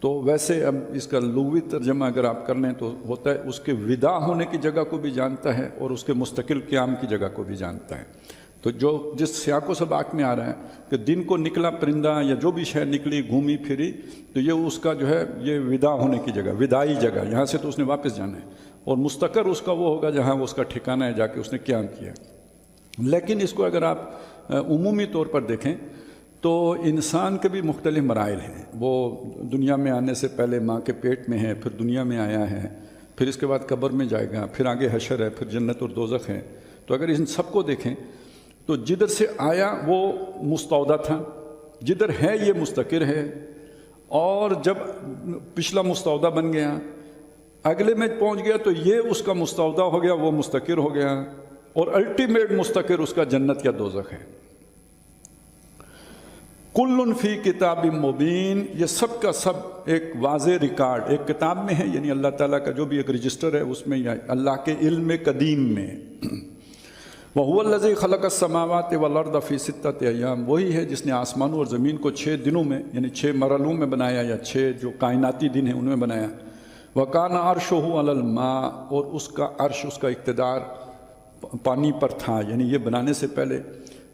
تو ویسے اب اس کا لغوی ترجمہ اگر آپ کر لیں تو ہوتا ہے اس کے ودا ہونے کی جگہ کو بھی جانتا ہے اور اس کے مستقل قیام کی جگہ کو بھی جانتا ہے. تو جو جس سیاق و سباق میں آ رہا ہے کہ دن کو نکلا پرندہ یا جو بھی شے نکلی گھومی پھری تو یہ اس کا جو ہے یہ ودا ہونے کی جگہ، ودائی جگہ، یہاں سے تو اس نے واپس جانا ہے، اور مستقر اس کا وہ ہوگا جہاں وہ اس کا ٹھکانہ ہے، جا کے اس نے قیام کیا. لیکن اس کو اگر آپ عمومی طور پر دیکھیں تو انسان کے بھی مختلف مراحل ہیں. وہ دنیا میں آنے سے پہلے ماں کے پیٹ میں ہے، پھر دنیا میں آیا ہے، پھر اس کے بعد قبر میں جائے گا، پھر آگے حشر ہے، پھر جنت اور دوزخ ہے. تو اگر ان سب کو دیکھیں تو جدھر سے آیا وہ مستودع تھا، جدھر ہے یہ مستقر ہے، اور جب پچھلا مستودع بن گیا اگلے میں پہنچ گیا تو یہ اس کا مستودع ہو گیا، وہ مستقر ہو گیا، اور الٹیمیٹ مستقر اس کا جنت یا دوزخ ہے. کل فی کتاب مبین، یہ سب کا سب ایک واضح ریکارڈ ایک کتاب میں ہے، یعنی اللہ تعالیٰ کا جو بھی ایک رجسٹر ہے اس میں، یا اللہ کے علم قدیم میں. وَهُوَ الَّذِي خَلَقَ السَّمَاوَاتِ وَالْأَرْضَ فِي سِتَّةِ أَيَّامٍ، وہی ہے جس نے آسمانوں اور زمین کو 6 دنوں میں، یعنی 6 مرحلوں میں بنایا، یا 6 جو کائناتی دن ہیں ان میں بنایا. وَكَانَ عَرْشُهُ عَلَى الْمَاءِ، اور اس کا عرش، اس کا اقتدار پانی پر تھا، یعنی یہ بنانے سے پہلے.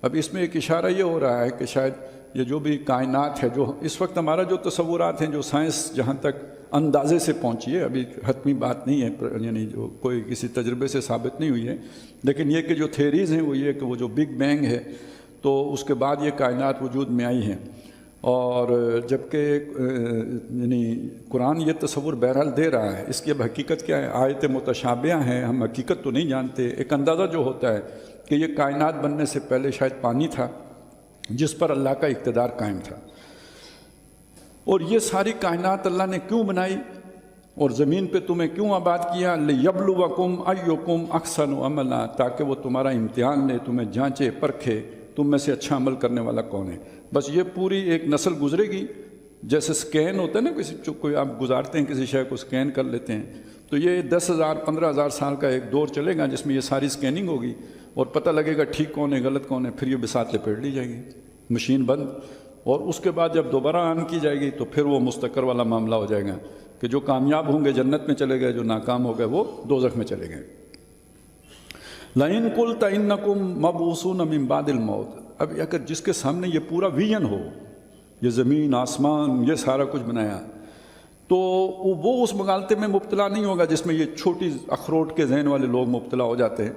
اب اس میں ایک اشارہ یہ ہو رہا ہے کہ شاید یہ جو بھی کائنات ہے، جو اس وقت ہمارا جو تصورات ہیں، جو سائنس جہاں تک اندازے سے پہنچی ہے، ابھی حتمی بات نہیں ہے، یعنی جو کوئی کسی تجربے سے ثابت نہیں ہوئی ہے، لیکن یہ کہ جو تھیریز ہیں وہ یہ کہ وہ جو بگ بینگ ہے تو اس کے بعد یہ کائنات وجود میں آئی ہیں. اور جبکہ یعنی قرآن یہ تصور بہرحال دے رہا ہے، اس کی اب حقیقت کیا ہے، آیت متشابہہ ہیں، ہم حقیقت تو نہیں جانتے. ایک اندازہ جو ہوتا ہے کہ یہ کائنات بننے سے پہلے شاید پانی تھا جس پر اللہ کا اقتدار قائم تھا. اور یہ ساری کائنات اللہ نے کیوں بنائی اور زمین پہ تمہیں کیوں آباد کیا؟ لِيَبْلُوَكُمْ أَيُّكُمْ أَحْسَنُ عَمَلًا، تاکہ وہ تمہارا امتحان لے، تمہیں جانچے پرکھے تم میں سے اچھا عمل کرنے والا کون ہے. بس یہ پوری ایک نسل گزرے گی، جیسے سکین ہوتا ہے نا، کوئی آپ گزارتے ہیں کسی شے کو سکین کر لیتے ہیں، تو یہ 10,000 15,000 سال کا ایک دور چلے گا جس میں یہ ساری سکیننگ ہوگی اور پتہ لگے گا ٹھیک کون ہے غلط کون ہے. پھر یہ بساط لپیٹ لی جائے گی، مشین بند، اور اس کے بعد جب دوبارہ آن کی جائے گی تو پھر وہ مستقر والا معاملہ ہو جائے گا کہ جو کامیاب ہوں گے جنت میں چلے گئے، جو ناکام ہو گئے وہ دوزخ میں چلے گئے. لَإِن قُلْتَ إِنَّكُمْ مَبْعُوثُونَ مِن بَعْدِ الْمَوْتِ، اب اگر جس کے سامنے یہ پورا ویژن ہو، یہ زمین آسمان یہ سارا کچھ بنایا، تو وہ اس مغالطے میں مبتلا نہیں ہوگا جس میں یہ چھوٹی اخروٹ کے ذہن والے لوگ مبتلا ہو جاتے ہیں.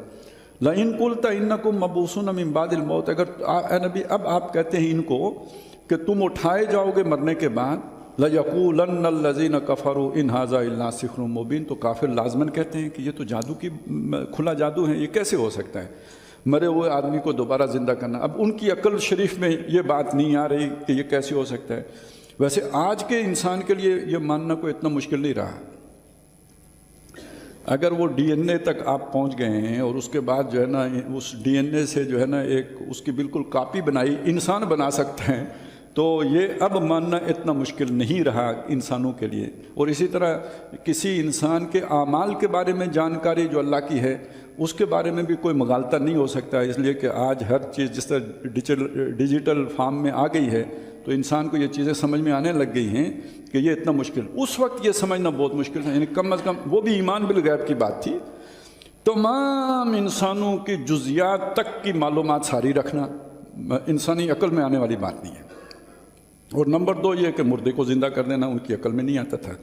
لَإِن قُلْتَ إِنَّكُمْ مَبْعُوثُونَ مِن بَعْدِ الْمَوْتِ، اگر اے نبی اب آپ کہتے ہیں ان کو کہ تم اٹھائے جاؤ گے مرنے کے بعد، لَيَقُولَنَّ الَّذِينَ كَفَرُوا إِنْ هَذَا إِلَّا سِحْرٌ مُبِينٌ، تو کافر لازماً کہتے ہیں کہ یہ تو جادو کی کھلا جادو ہے، یہ کیسے ہو سکتا ہے مرے ہوئے آدمی کو دوبارہ زندہ کرنا. اب ان کی عقل شریف میں یہ بات نہیں آ رہی کہ یہ کیسے ہو سکتا ہے. ویسے آج کے انسان کے لیے یہ ماننا کوئی اتنا مشکل نہیں رہا. اگر وہ ڈی این اے تک آپ پہنچ گئے ہیں اور اس کے بعد جو ہے نا اس ڈی این اے سے جو ہے نا ایک اس کی بالکل کاپی بنائی انسان بنا سکتے ہیں، تو یہ اب ماننا اتنا مشکل نہیں رہا انسانوں کے لیے. اور اسی طرح کسی انسان کے اعمال کے بارے میں جانکاری جو اللہ کی ہے اس کے بارے میں بھی کوئی مغالطہ نہیں ہو سکتا، اس لیے کہ آج ہر چیز جس طرح ڈیجیٹل فارم میں آ گئی ہے تو انسان کو یہ چیزیں سمجھ میں آنے لگ گئی ہیں کہ یہ اتنا مشکل، اس وقت یہ سمجھنا بہت مشکل ہے. یعنی کم از کم وہ بھی ایمان بالغیب کی بات تھی. تمام انسانوں کی جزیات تک کی معلومات ساری رکھنا انسانی عقل میں آنے والی بات نہیں ہے. اور نمبر 2 یہ کہ مردے کو زندہ کر دینا ان کی عقل میں نہیں آتا تھا.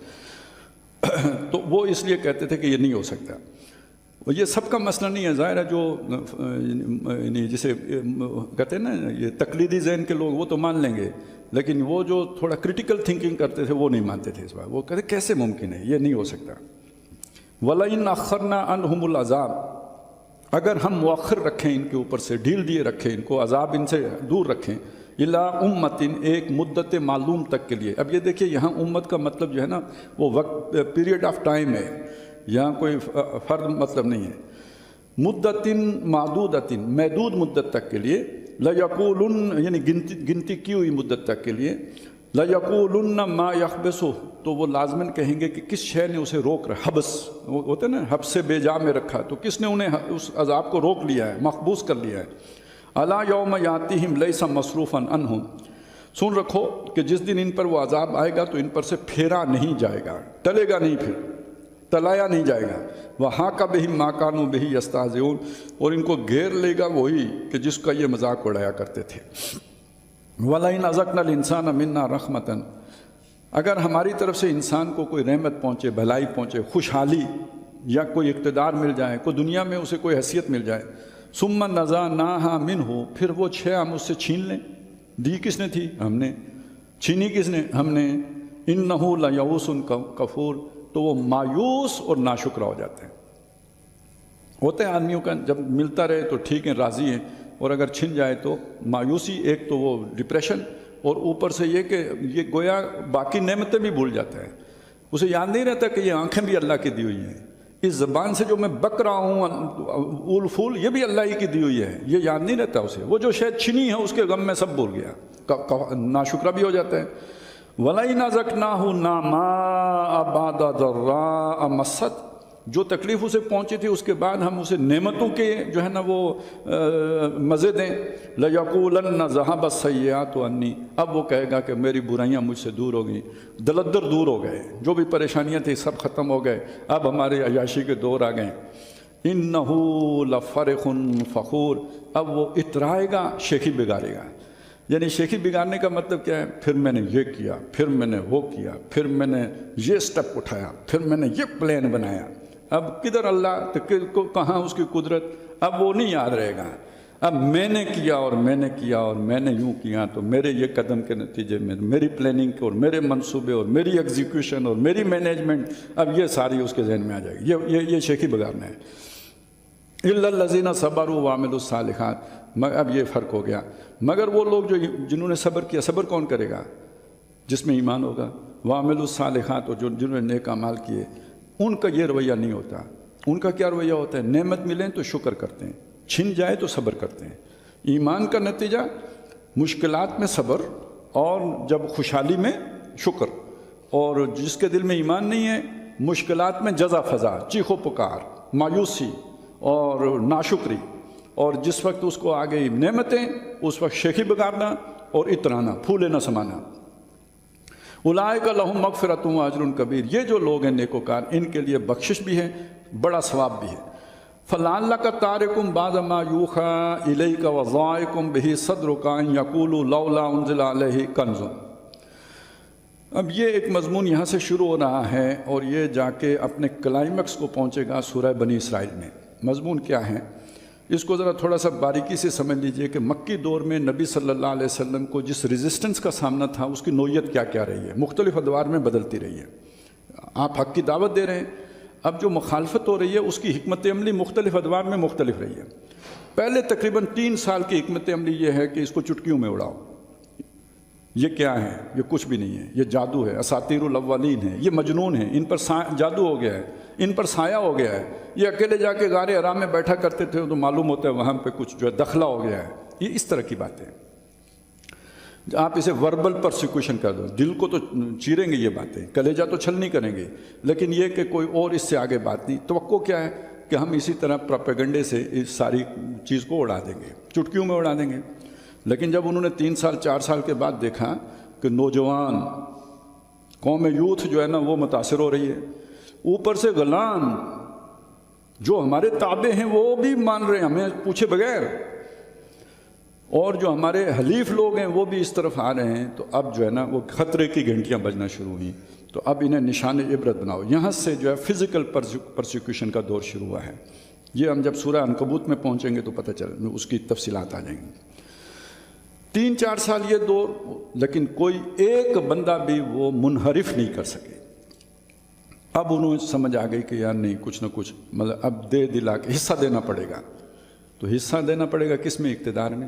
تو وہ اس لیے کہتے تھے کہ یہ نہیں ہو سکتا. اور یہ سب کا مسئلہ نہیں ہے، ظاہر ہے جو یعنی جسے کہتے ہیں نا یہ تقلیدی ذہن کے لوگ وہ تو مان لیں گے، لیکن وہ جو تھوڑا کرٹیکل تھنکنگ کرتے تھے وہ نہیں مانتے تھے اس بات. وہ کہتے کیسے ممکن ہے، یہ نہیں ہو سکتا. وَلَئِنْ أَخَّرْنَا عَنْهُمُ الْعَذَابَ، اگر ہم مؤخر رکھیں ان کے اوپر سے، ڈھیل دیے رکھیں ان کو، عذاب ان سے دور رکھیں، إِلَىٰ أُمَّةٍ ایک مدت معلوم تک کے لیے. اب یہ دیکھیے یہاں امت کا مطلب جو ہے نا وہ وقت پیریڈ آف ٹائم ہے، یہاں کوئی فرد مطلب نہیں ہے. مدتن معدودتن، محدود مدت تک کے لیے. لَيَقُولُنَّ یعنی گنتی کی ہوئی مدت تک کے لیے. لَيَقُولُنَّ مَا يَحْبِسُهُ، تو وہ لازماً کہیں گے کہ کس شے نے اسے روک رہا. حبس ہوتا ہے نا، حبس سے بے جا میں رکھا، تو کس نے انہیں اس عذاب کو روک لیا ہے، محبوس کر لیا ہے. أَلَا يَوْمَ يَأْتِيهِمْ لَيْسَ مَصْرُوفًا عَنْهُمْ سن رکھو کہ جس دن ان پر وہ عذاب آئے گا تو ان پر سے پھیرا نہیں جائے گا، ٹلے گا نہیں، پھر تلایا نہیں جائے گا۔ وَحَاقَ بِهِم مَا كَانُوا بِهِ يَسْتَهْزِئُونَ، اور ان کو گھیر لے گا وہی کہ جس کا یہ مذاق اڑایا کرتے تھے۔ وَلَئِنْ أَذَقْنَا الْإِنسَانَ مِنَّا رَحْمَةً، اگر ہماری طرف سے انسان کو کوئی رحمت پہنچے، بھلائی پہنچے، خوشحالی یا کوئی اقتدار مل جائے، کوئی دنیا میں اسے کوئی حیثیت مل جائے، ثُمَّ نَزَعْنَاهَا مِنْهُ، پھر وہ چھے ہم اس سے چھین لیں، دی کس نے تھی؟ ہم نے۔ چھینی کس نے؟ ہم نے۔ إِنَّهُ لَيَئُوسٌ كَفُورٌ، تو وہ مایوس اور ناشکرہ ہو جاتے ہیں۔ ہوتے ہیں آدمیوں کا جب ملتا رہے تو ٹھیک ہے، راضی ہیں، اور اگر چھن جائے تو مایوسی، ایک تو وہ ڈپریشن، اور اوپر سے یہ کہ یہ گویا باقی نعمتیں بھی بھول جاتا ہے، اسے یاد نہیں رہتا کہ یہ آنکھیں بھی اللہ کی دی ہوئی ہیں، اس زبان سے جو میں بک رہا ہوں اول پھول، یہ بھی اللہ ہی کی دی ہوئی ہے، یہ یاد نہیں رہتا اسے، وہ جو شاید چھنی ہے اس کے غم میں سب بھول گیا، ناشکرہ بھی ہو جاتا ہے۔ وَلَئِنْ أَذَقْنَاهُ نَعْمَاءَ بَعْدَ ضَرَّاءَ مَسَّتْهُ، جو تکلیف اسے پہنچی تھی اس کے بعد ہم اسے نعمتوں کے جو ہے نا وہ مزے دیں، لَيَقُولَنَّ ذَهَبَ السَّيِّئَاتُ عَنِّي، اب وہ کہے گا کہ میری برائیاں مجھ سے دور ہو گئیں، دلدر دور ہو گئے، جو بھی پریشانیاں تھیں سب ختم ہو گئے، اب ہمارے عیاشی کے دور آ گئے۔ إِنَّهُ لَفَرِحٌ فَخُورٌ، اب وہ اترائے گا، شیخی بگارے گا۔ یعنی شیخی بگاڑنے کا مطلب کیا ہے؟ پھر میں نے یہ کیا، پھر میں نے وہ کیا، پھر میں نے یہ سٹیپ اٹھایا، پھر میں نے یہ پلان بنایا۔ اب کدھر اللہ تو کہاں اس کی قدرت؟ اب وہ نہیں یاد رہے گا، اب میں نے کیا اور میں نے کیا اور میں نے یوں کیا تو میرے یہ قدم کے نتیجے میں میری پلاننگ اور میرے منصوبے اور میری ایگزیکیوشن اور میری مینجمنٹ، اب یہ ساری اس کے ذہن میں آ جائے گی، یہ شیخی بگاڑنا ہے۔ إِلَّا الَّذِينَ صَبَرُوا وَعَمِلُوا الصَّالِحَاتِ، اب یہ فرق ہو گیا، مگر وہ لوگ جنہوں نے صبر کیا، صبر کون کرے گا؟ جس میں ایمان ہوگا، وَعَمِلُوا الصَّالِحَاتِ، اور جنہوں نے نیک اعمال کیے، ان کا یہ رویہ نہیں ہوتا۔ ان کا کیا رویہ ہوتا ہے؟ نعمت ملیں تو شکر کرتے ہیں، چھن جائے تو صبر کرتے ہیں۔ ایمان کا نتیجہ مشکلات میں صبر، اور جب خوشحالی میں شکر، اور جس کے دل میں ایمان نہیں ہے مشکلات میں جزا فضا، چیخ و پکار، مایوسی اور ناشکری، اور جس وقت اس کو آ گئی نعمتیں اس وقت شیخی بگاڑنا اور اترانا، پھولے نہ سمانا۔ اولئک لہم مغفرۃ و اجر کبیر، یہ جو لوگ ہیں نیکوکار، ان کے لیے بخشش بھی ہے، بڑا ثواب بھی ہے۔ فلعلک تارک بعض ما یوحی الیک وضائق بہ صدرک ان یقولوا لولا انزل علیہ کنز۔ اب یہ ایک مضمون یہاں سے شروع ہو رہا ہے اور یہ جا کے اپنے کلائمیکس کو پہنچے گا سورہ بنی اسرائیل میں۔ مضمون کیا ہے اس کو ذرا تھوڑا سا باریکی سے سمجھ لیجئے کہ مکی دور میں نبی صلی اللہ علیہ وسلم کو جس ریزسٹنس کا سامنا تھا اس کی نوعیت کیا کیا رہی ہے، مختلف ادوار میں بدلتی رہی ہے۔ آپ حق کی دعوت دے رہے ہیں، اب جو مخالفت ہو رہی ہے اس کی حکمت عملی مختلف ادوار میں مختلف رہی ہے۔ پہلے تقریباً 3 سال کی حکمت عملی یہ ہے کہ اس کو چٹکیوں میں اڑاؤ، یہ کیا ہے؟ یہ کچھ بھی نہیں ہے، یہ جادو ہے، اساطیر الاولین ہے، یہ مجنون ہے، ان پر جادو ہو گیا ہے، ان پر سایہ ہو گیا ہے، یہ اکیلے جا کے غار حرا میں بیٹھا کرتے تھے تو معلوم ہوتا ہے وہاں پہ کچھ جو ہے دخلہ ہو گیا ہے، یہ اس طرح کی باتیں۔ آپ اسے وربل پرسیکیوشن کر دو، دل کو تو چیریں گے یہ باتیں، کلیجہ تو چھل نہیں کریں گے، لیکن یہ کہ کوئی اور اس سے آگے بات نہیں۔ توقع کیا ہے کہ ہم اسی طرح پروپیگنڈے سے اس ساری چیز کو اڑا دیں گے، چٹکیوں میں اڑا دیں گے۔ لیکن جب انہوں نے 3 سال 4 سال کے بعد دیکھا کہ نوجوان قوم یوتھ جو ہے نا وہ متاثر ہو رہی ہے، اوپر سے غلام جو ہمارے تابع ہیں وہ بھی مان رہے ہیں ہمیں پوچھے بغیر، اور جو ہمارے حلیف لوگ ہیں وہ بھی اس طرف آ رہے ہیں، تو اب جو ہے نا وہ خطرے کی گھنٹیاں بجنا شروع ہوئیں۔ تو اب انہیں نشان عبرت بناؤ، یہاں سے جو ہے فزیکل پرسیکیوشن کا دور شروع ہوا ہے۔ یہ ہم جب سورہ عنکبوت میں پہنچیں گے تو پتہ چل اس کی تفصیلات آ جائیں گی۔ 3-4 سال یہ دور، لیکن کوئی ایک بندہ بھی وہ منحرف نہیں کر سکے۔ اب انہوں سمجھ آ گئی کہ یار نہیں، کچھ نہ کچھ مطلب اب دے دلا کے حصہ دینا پڑے گا۔ تو حصہ دینا پڑے گا کس میں؟ اقتدار میں۔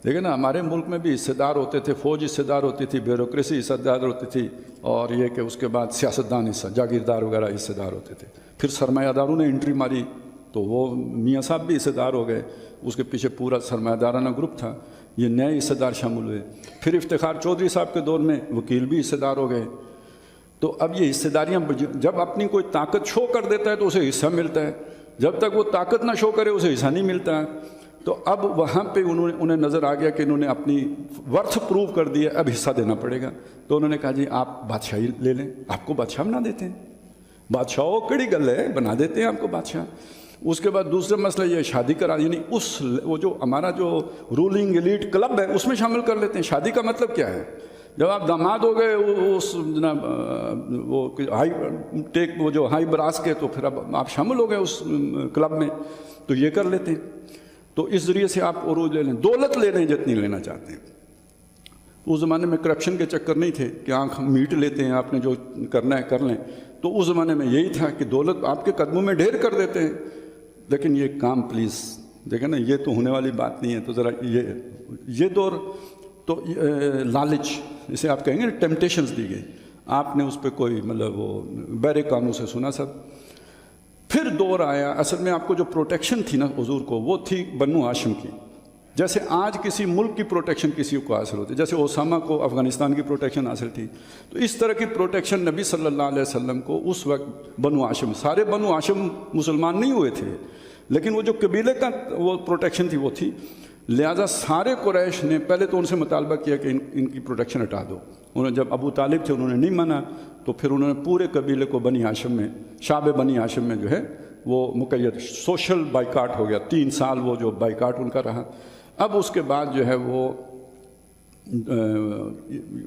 دیکھیں نا ہمارے ملک میں بھی حصے دار ہوتے تھے، فوج حصے دار ہوتی تھی، بیوروکریسی حصہ دار ہوتی تھی، اور یہ کہ اس کے بعد سیاستدان حصہ، جاگیردار وغیرہ حصے دار ہوتے تھے۔ پھر سرمایہ داروں نے انٹری ماری تو وہ میاں صاحب بھی حصے دار ہو گئے، اس کے پیچھے پورا سرمایہ دارانہ گروپ تھا، یہ نئے حصے دار شامل ہوئے۔ پھر افتخار چودھری صاحب کے دور میں وکیل بھی حصے دار ہو گئے۔ تو اب یہ حصے داریاں جب اپنی کوئی طاقت شو کر دیتا ہے تو اسے حصہ ملتا ہے، جب تک وہ طاقت نہ شو کرے اسے حصہ نہیں ملتا ہے۔ تو اب وہاں پہ انہیں نظر آ گیا کہ انہوں نے اپنی ورتھ پروو کر دیا، اب حصہ دینا پڑے گا. تو انہوں نے کہا جی آپ بادشاہی لے لیں، آپ کو بادشاہ بنا دیتے ہیں. بادشاہ کڑی گل ہے، بنا دیتے ہیں آپ کو بادشاہ. اس کے بعد دوسرا مسئلہ یہ شادی کرا، یعنی وہ جو ہمارا جو رولنگ ایلیٹ کلب ہے اس میں شامل کر لیتے ہیں. شادی کا مطلب کیا ہے؟ جب آپ داماد ہو گئے اس جناب وہ جو ہائی براس کے، تو پھر اب آپ شامل ہو گئے اس کلب میں، تو یہ کر لیتے ہیں. تو اس ذریعے سے آپ عروج لے لیں، دولت لے لیں جتنی لینا چاہتے ہیں. اس زمانے میں کرپشن کے چکر نہیں تھے کہ آنکھ میٹ لیتے ہیں، آپ نے جو کرنا ہے کر لیں. تو اس زمانے میں یہی تھا کہ دولت آپ کے قدموں میں ڈھیر کر دیتے ہیں. لیکن یہ کام پلیز دیکھیں نا، یہ تو ہونے والی بات نہیں ہے. تو ذرا یہ دور تو لالچ اسے آپ کہیں گے نا، ٹیمپٹیشنز دی گئی، آپ نے اس پہ کوئی مطلب وہ بہرے کانوں سے سنا سب. پھر دور آیا، اصل میں آپ کو جو پروٹیکشن تھی نا حضور کو، وہ تھی بنو ہاشم کی. جیسے آج کسی ملک کی پروٹیکشن کسی کو حاصل ہوتی، جیسے اسامہ کو افغانستان کی پروٹیکشن حاصل تھی، تو اس طرح کی پروٹیکشن نبی صلی اللہ علیہ وسلم کو اس وقت بنو ہاشم، سارے بنو ہاشم مسلمان نہیں ہوئے تھے، لیکن وہ جو قبیلے کا وہ پروٹیکشن تھی وہ تھی. لہٰذا سارے قریش نے پہلے تو ان سے مطالبہ کیا کہ ان کی پروٹیکشن ہٹا دو. انہوں جب ابو طالب تھے انہوں نے نہیں مانا، تو پھر انہوں نے پورے قبیلے کو بنی ہاشم میں، شعب بنی ہاشم میں جو ہے وہ مقید سوشل بائیکاٹ ہو گیا. 3 سال وہ جو بائیکاٹ ان کا رہا. اب اس کے بعد جو ہے وہ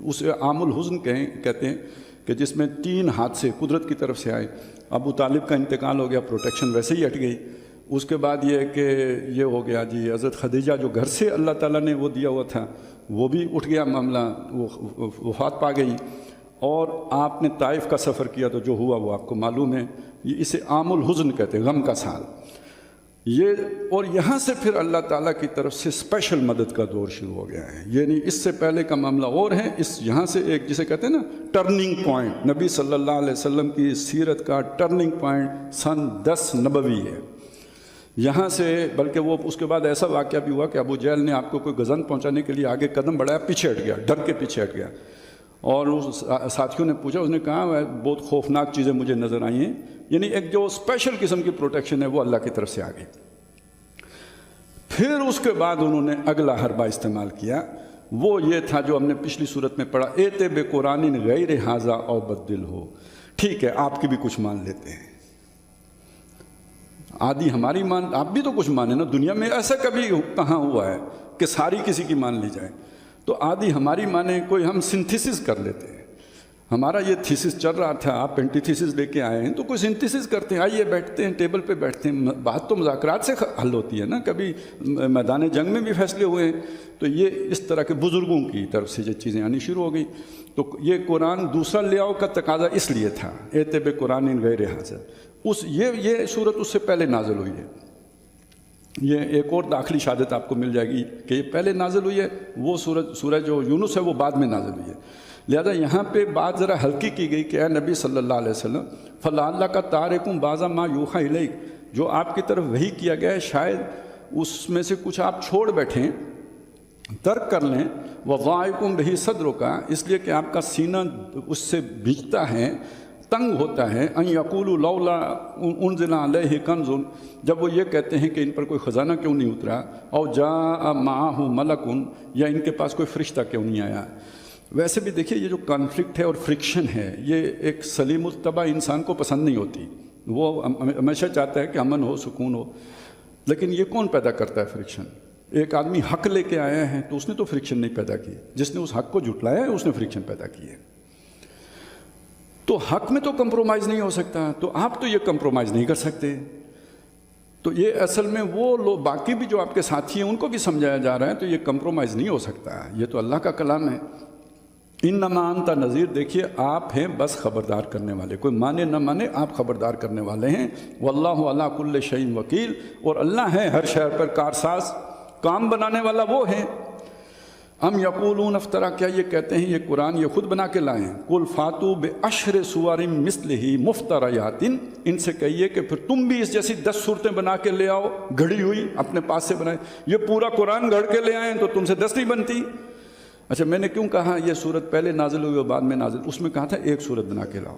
اسے عام الحزن کہتے ہیں کہ جس میں 3 حادثے قدرت کی طرف سے آئے. ابو طالب کا انتقال ہو گیا، پروٹیکشن ویسے ہی ہٹ گئی. اس کے بعد یہ کہ یہ ہو گیا جی حضرت خدیجہ جو گھر سے اللہ تعالیٰ نے وہ دیا ہوا تھا وہ بھی اٹھ گیا معاملہ، وہ وفات پا گئی. اور آپ نے طائف کا سفر کیا تو جو ہوا وہ آپ کو معلوم ہے. یہ اسے عام الحزن کہتے ہیں، غم کا سال. یہ اور یہاں سے پھر اللہ تعالیٰ کی طرف سے اسپیشل مدد کا دور شروع ہو گیا ہے. یعنی اس سے پہلے کا معاملہ اور ہے، یہاں سے ایک جسے کہتے ہیں نا ٹرننگ پوائنٹ، نبی صلی اللہ علیہ وسلم کی سیرت کا ٹرننگ پوائنٹ سن 10 نبوی ہے. یہاں سے بلکہ وہ اس کے بعد ایسا واقعہ بھی ہوا کہ ابو جہل نے آپ کو کوئی غزن پہنچانے کے لیے آگے قدم بڑھایا، پیچھے ہٹ گیا، ڈر کے پیچھے ہٹ گیا. اور اس ساتھیوں نے پوچھا، اس نے کہا بہت خوفناک چیزیں مجھے نظر آئی ہیں. یعنی ایک جو اسپیشل قسم کی پروٹیکشن ہے وہ اللہ کی طرف سے آ گئی. پھر اس کے بعد انہوں نے اگلا حربہ استعمال کیا، وہ یہ تھا جو ہم نے پچھلی صورت میں پڑھا، ایتے بے قرآن غیر ھذا او بدل ہو. ٹھیک ہے آپ کی بھی کچھ مان لیتے ہیں، آدھی ہماری آپ بھی تو کچھ مانے نا. دنیا میں ایسا کبھی کہاں ہوا ہے کہ ساری کسی کی مان لی جائے؟ تو آدھی ہماری مانیں، کوئی ہم سنتھیسس کر لیتے ہیں. ہمارا یہ تھیسس چل رہا تھا، آپ اینٹی تھیسس لے کے آئے ہیں تو کوئی سنتھیسس کرتے ہیں. آئیے بیٹھتے ہیں، ٹیبل پہ بیٹھتے ہیں، بات تو مذاکرات سے حل ہوتی ہے نا. کبھی میدان جنگ میں بھی فیصلے ہوئے ہیں. تو یہ اس طرح کے بزرگوں کی طرف سے یہ چیزیں آنی شروع ہو گئی. تو یہ قرآن دوسرا لیاؤ کا تقاضا اس لیے تھا، ایتے بے قرآن غیر ھذا. یہ صورت اس سے پہلے نازل ہوئی ہے. یہ ایک اور داخلی شہادت آپ کو مل جائے گی کہ یہ پہلے نازل ہوئی ہے. وہ سورہ جو یونس ہے وہ بعد میں نازل ہوئی ہے. لہذا یہاں پہ بات ذرا ہلکی کی گئی کہ اے نبی صلی اللہ علیہ وسلم فلعلک کا تارکم بعض ما یوحی الیک، جو آپ کی طرف وحی کیا گیا ہے شاید اس میں سے کچھ آپ چھوڑ بیٹھیں، ترک کر لیں. وضاعکم بہ صدرک، اس لیے کہ آپ کا سینہ اس سے بھیجتا ہے، تنگ ہوتا ہے. ان یقولوا لولا انزل علیہ کنز، جب وہ یہ کہتے ہیں کہ ان پر کوئی خزانہ کیوں نہیں اترا، او جاء معہ ملک، یا ان کے پاس کوئی فرشتہ کیوں نہیں آیا. ویسے بھی دیکھیے یہ جو کانفلکٹ ہے اور فرکشن ہے یہ ایک سلیم الطبع انسان کو پسند نہیں ہوتی. وہ ہمیشہ چاہتا ہے کہ امن ہو، سکون ہو. لیکن یہ کون پیدا کرتا ہے فرکشن؟ ایک آدمی حق لے کے آیا ہے تو اس نے تو فرکشن نہیں پیدا کی. جس نے اس حق کو جھٹلایا ہے اس نے فرکشن پیدا کی ہے. تو حق میں تو کمپرومائز نہیں ہو سکتا، تو آپ تو یہ کمپرومائز نہیں کر سکتے. تو یہ اصل میں وہ لوگ باقی بھی جو آپ کے ساتھی ہیں ان کو بھی سمجھایا جا رہا ہے، تو یہ کمپرومائز نہیں ہو سکتا. یہ تو اللہ کا کلام ہے. انما انت نذیر، دیکھیے آپ ہیں بس خبردار کرنے والے، کوئی مانے نہ مانے آپ خبردار کرنے والے ہیں. واللہ علی کل شیء وکیل، اور اللہ ہے ہر شے پر کارساز، کام بنانے والا وہ ہے. ام یقولون افطرا، کیا یہ کہتے ہیں یہ قرآن یہ خود بنا کے لائیں؟ قل فاتوا بعشر سور مثلہ مفتریات، ان سے کہیے کہ پھر تم بھی اس جیسی 10 صورتیں بنا کے لے آؤ، گھڑی ہوئی اپنے پاس سے بنائے. یہ پورا قرآن گھڑ کے لے آئیں تو تم سے 10 نہیں بنتی. اچھا میں نے کیوں کہا یہ صورت پہلے نازل ہوئی اور بعد میں نازل؟ اس میں کہا تھا ایک صورت بنا کے لاؤ،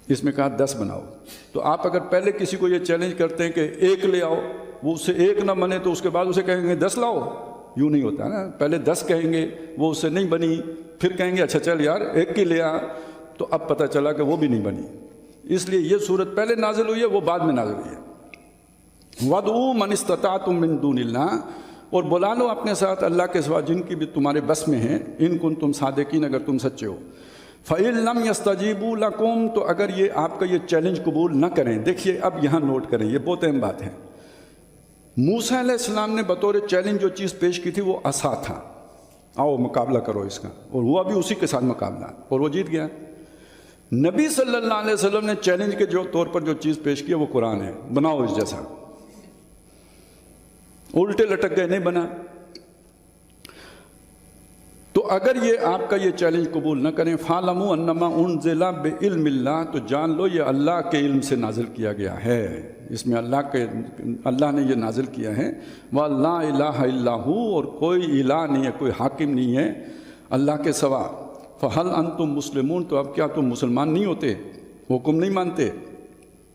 اس میں کہا 10 بناؤ. تو آپ اگر پہلے کسی کو یہ چیلنج کرتے ہیں کہ ایک لے آؤ وہ اس سے ایک نہ بنے تو اس کے بعد اسے کہیں گے 10 لاؤ. یوں نہیں ہوتا نا, پہلے 10 کہیں گے, وہ اس سے نہیں بنی, پھر کہیں گے اچھا چل یار ایک کی لے آ, تو اب پتہ چلا کہ وہ بھی نہیں بنی. اس لیے یہ صورت پہلے نازل ہوئی ہے, وہ بعد میں نازل ہوئی ہے. وَادْعُوا مَنِ اسْتَطَعْتُم مِّن دُونِ اللَّهِ, اور بلا لو اپنے ساتھ اللہ کے سوا جن کی بھی تمہارے بس میں ہیں, ان کنتم صادقین, اگر تم سچے ہو. فَإِن لَّمْ يَسْتَجِيبُوا لَكُمْ, تو اگر یہ آپ کا یہ چیلنج قبول نہ کریں. دیکھیے اب یہاں نوٹ کریں, یہ بہت اہم بات ہے. موسیٰ علیہ السلام نے بطور چیلنج جو چیز پیش کی تھی وہ عصا تھا, آؤ مقابلہ کرو اس کا, اور ہوا بھی اسی کے ساتھ مقابلہ, اور وہ جیت گیا. نبی صلی اللہ علیہ وسلم نے چیلنج کے جو طور پر جو چیز پیش کی ہے وہ قرآن ہے, بناؤ اس جیسا. الٹے لٹک گئے, نہیں بنا. تو اگر یہ آپ کا یہ چیلنج قبول نہ کریں, فَاعْلَمُوا أَنَّمَا أُنزِلَ بِعِلْمِ اللَّهِ, تو جان لو یہ اللہ کے علم سے نازل کیا گیا ہے. اس میں اللہ نے یہ نازل کیا ہے. وَلَا إِلَٰهَ إِلَّا هُوَ, اور کوئی الہ نہیں ہے, کوئی حاکم نہیں ہے اللہ کے سوا. فَهَلْ أَنْتُمْ مُسْلِمُونَ, تو اب کیا تم مسلمان نہیں ہوتے, حکم نہیں مانتے.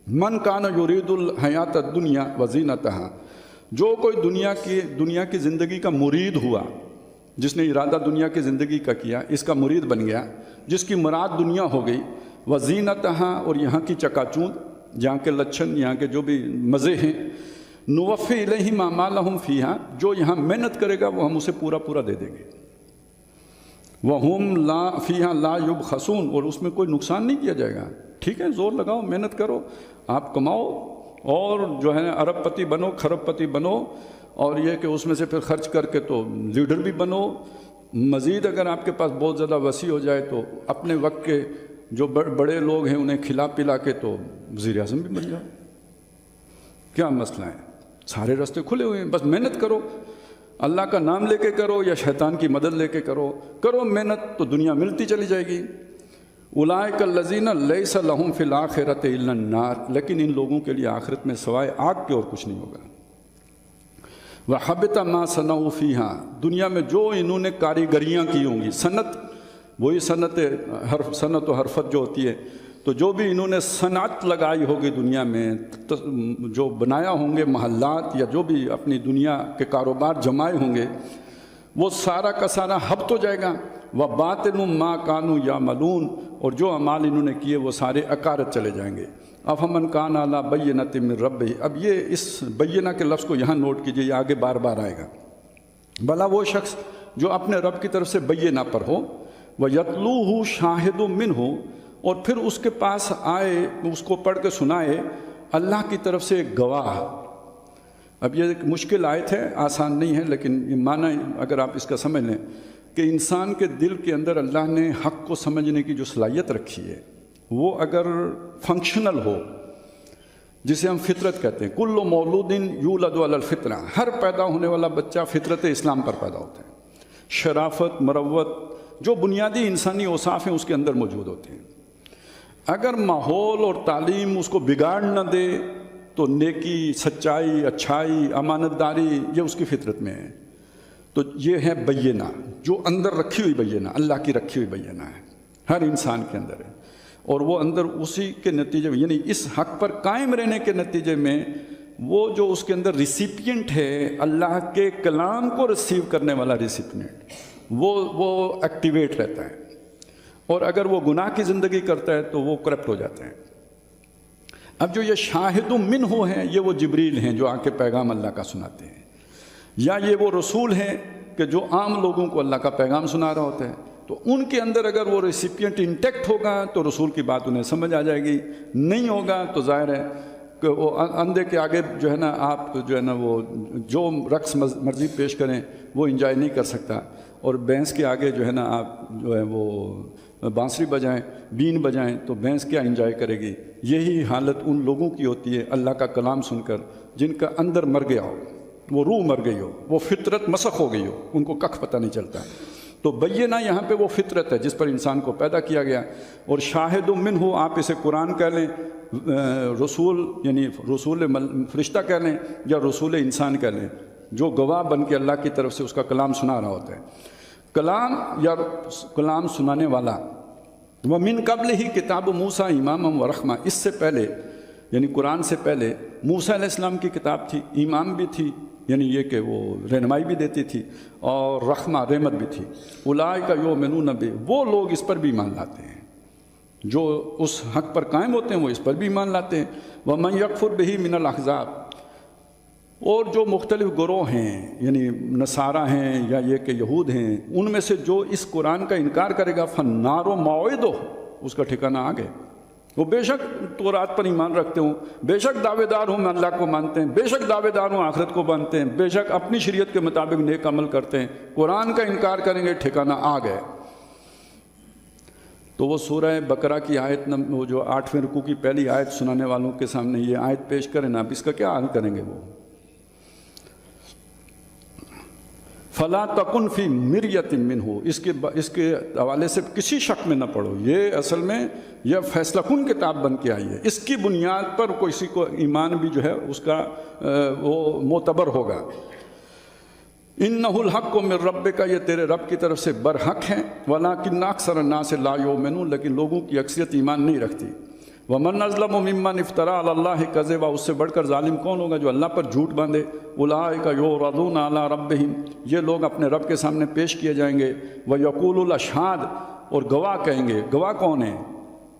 مَنْ كَانَ يُرِيدُ الْحَيَاةَ الدُّنْيَا وَزِينَتَهَا, جو کوئی دنیا کی زندگی کا مرید ہوا, جس نے ارادہ دنیا کی زندگی کا کیا, اس کا مرید بن گیا, جس کی مراد دنیا ہو گئی. وزینتہا, اور یہاں کی چکا چوند, یہاں کے لچھن, یہاں کے جو بھی مزے ہیں. نوفی الیہم اعمالہم فیہا, جو یہاں محنت کرے گا وہ ہم اسے پورا پورا دے دیں گے. وہم لا فیہا لا یبخسون, اور اس میں کوئی نقصان نہیں کیا جائے گا. ٹھیک ہے, زور لگاؤ, محنت کرو, آپ کماؤ, اور جو ہے ارب پتی بنو, کھرب پتی بنو, اور یہ کہ اس میں سے پھر خرچ کر کے تو لیڈر بھی بنو. مزید اگر آپ کے پاس بہت زیادہ وسیع ہو جائے تو اپنے وقت کے جو بڑے لوگ ہیں انہیں کھلا پلا کے تو وزیر اعظم بھی بن جاؤ. کیا مسئلہ ہے, سارے راستے کھلے ہوئے ہیں. بس محنت کرو, اللہ کا نام لے کے کرو یا شیطان کی مدد لے کے کرو محنت, تو دنیا ملتی چلی جائے گی. اولئک الذین لیس لہم فی الآخرۃ الا النار, لیکن ان لوگوں کے لیے آخرت میں سوائے آگ کے اور کچھ نہیں ہوگا. وَحَبِطَ مَا صَنَعُوا فِيهَا, دنیا میں جو انہوں نے کاریگریاں کی ہوں گی, صنعت, وہی صنعت و حرفت جو ہوتی ہے, تو جو بھی انہوں نے صنعت لگائی ہوگی دنیا میں, جو بنایا ہوں گے محلات, یا جو بھی اپنی دنیا کے کاروبار جمائے ہوں گے, وہ سارا کا سارا ہبط ہو جائے گا. وَبَاطِلٌ مَا كَانُوا يَعْمَلُونَ, اور جو اعمال انہوں نے کیے وہ سارے اکارت چلے جائیں گے. اَفَمَنْ كَانَ عَلَىٰ بَيِّنَةٍ مِّن رَبِّهِ, اب یہ اس بینہ کے لفظ کو یہاں نوٹ کیجئے, یہ آگے بار بار آئے گا. بھلا وہ شخص جو اپنے رب کی طرف سے بینہ پر ہو, وَيَتْلُوهُ شَاهِدٌ مِّنْهُ, اور پھر اس کے پاس آئے, اس کو پڑھ کے سنائے اللہ کی طرف سے ایک گواہ. اب یہ ایک مشکل آیت ہے, آسان نہیں ہے, لیکن یہ معنی اگر آپ اس کا سمجھ لیں کہ انسان کے دل کے اندر اللہ نے حق کو سمجھنے کی جو صلاحیت رکھی ہے, وہ اگر فنکشنل ہو, جسے ہم فطرت کہتے ہیں, کل مولود یولد علی الفطرہ, ہر پیدا ہونے والا بچہ فطرت اسلام پر پیدا ہوتا ہے. شرافت, مروت, جو بنیادی انسانی اوصاف ہیں اس کے اندر موجود ہوتے ہیں. اگر ماحول اور تعلیم اس کو بگاڑ نہ دے تو نیکی, سچائی, اچھائی, امانت داری یہ اس کی فطرت میں ہے. تو یہ ہے بینہ, جو اندر رکھی ہوئی بینہ, اللہ کی رکھی ہوئی بینہ ہے, ہر انسان کے اندر ہے. اور وہ اندر اسی کے نتیجے میں, یعنی اس حق پر قائم رہنے کے نتیجے میں, وہ جو اس کے اندر ریسیپینٹ ہے, اللہ کے کلام کو ریسیو کرنے والا ریسیپینٹ, وہ ایکٹیویٹ رہتا ہے. اور اگر وہ گناہ کی زندگی کرتا ہے تو وہ کرپٹ ہو جاتا ہے. اب جو یہ شاہد منہ ہیں, یہ وہ جبریل ہیں جو آ کے پیغام اللہ کا سناتے ہیں, یا یہ وہ رسول ہیں کہ جو عام لوگوں کو اللہ کا پیغام سنا رہا ہوتا ہے. تو ان کے اندر اگر وہ ریسیپینٹ انٹیکٹ ہوگا تو رسول کی بات انہیں سمجھ آ جائے گی, نہیں ہوگا تو ظاہر ہے کہ وہ اندھے کے آگے جو ہے نا, آپ جو ہے نا وہ جو رقص مرضی پیش کریں وہ انجوائے نہیں کر سکتا, اور بھینس کے آگے جو ہے نا آپ جو ہے وہ بانسری بجائیں, بین بجائیں, تو بھینس کیا انجوائے کرے گی. یہی حالت ان لوگوں کی ہوتی ہے اللہ کا کلام سن کر جن کا اندر مر گیا ہو, وہ روح مر گئی ہو, وہ فطرت مسخ ہو گئی ہو, ان کو کخ پتہ نہیں چلتا. تو بینہ یہاں پہ وہ فطرت ہے جس پر انسان کو پیدا کیا گیا. اور شاہد منہ, آپ اسے قرآن کہہ لیں, رسول یعنی رسول فرشتہ کہہ لیں, یا رسول انسان کہہ لیں, جو گواہ بن کے اللہ کی طرف سے اس کا کلام سنا رہا ہوتا ہے. کلام یا کلام سنانے والا. وَمِن قَبْلِهِ کتاب موسیٰ امامًا وَرَحْمَةً, اس سے پہلے یعنی قرآن سے پہلے موسیٰ علیہ السلام کی کتاب تھی، ایمان بھی تھی، یعنی یہ کہ وہ رہنمائی بھی دیتی تھی، اور رحمہ رحمت بھی تھی۔ اولئک یؤمنون بہ، وہ لوگ اس پر بھی ایمان لاتے ہیں، جو اس حق پر قائم ہوتے ہیں وہ اس پر بھی ایمان لاتے ہیں۔ ومن یکفر بہ من الاحزاب، اور جو مختلف گروہ ہیں، یعنی نصارہ ہیں یا یہ کہ یہود ہیں، ان میں سے جو اس قرآن کا انکار کرے گا فالنار موعدہ، اس کا ٹھکانہ آ گئے۔ وہ بے شک تورات پر ایمان رکھتے ہوں، بے شک دعوے دار ہوں میں اللہ کو مانتے ہیں، بے شک دعوے دار ہوں آخرت کو مانتے ہیں، بے شک اپنی شریعت کے مطابق نیک عمل کرتے ہیں، قرآن کا انکار کریں گے ٹھکانہ آ گئے۔ تو وہ سورہ بقرہ کی آیت وہ جو 8ویں رکوع کی پہلی آیت سنانے والوں کے سامنے یہ آیت پیش کریں نا، اب اس کا کیا حل کریں گے وہ؟ فلا تکن فی مریۃ منہ، اس کے حوالے سے کسی شک میں نہ پڑھو، یہ اصل میں یہ فیصلہ کن کتاب بن کے آئی ہے، اس کی بنیاد پر کسی کو ایمان بھی جو ہے اس کا وہ معتبر ہوگا۔ انہ الحق من ربک، یہ تیرے رب کی طرف سے برحق ہے، ولکن اکثر الناس لا یؤمنون، لیکن لوگوں کی اکثریت ایمان نہیں رکھتی۔ ومن اظلم ممن افترى علی اللہ کذبا، اس سے بڑھ کر ظالم کون ہوگا جو اللہ پر جھوٹ باندھے۔ اولئک یعرضون علی ربہم، یہ لوگ اپنے رب کے سامنے پیش کیے جائیں گے۔ ویقول الاشہاد، اور گواہ کہیں گے۔ گواہ کون ہیں؟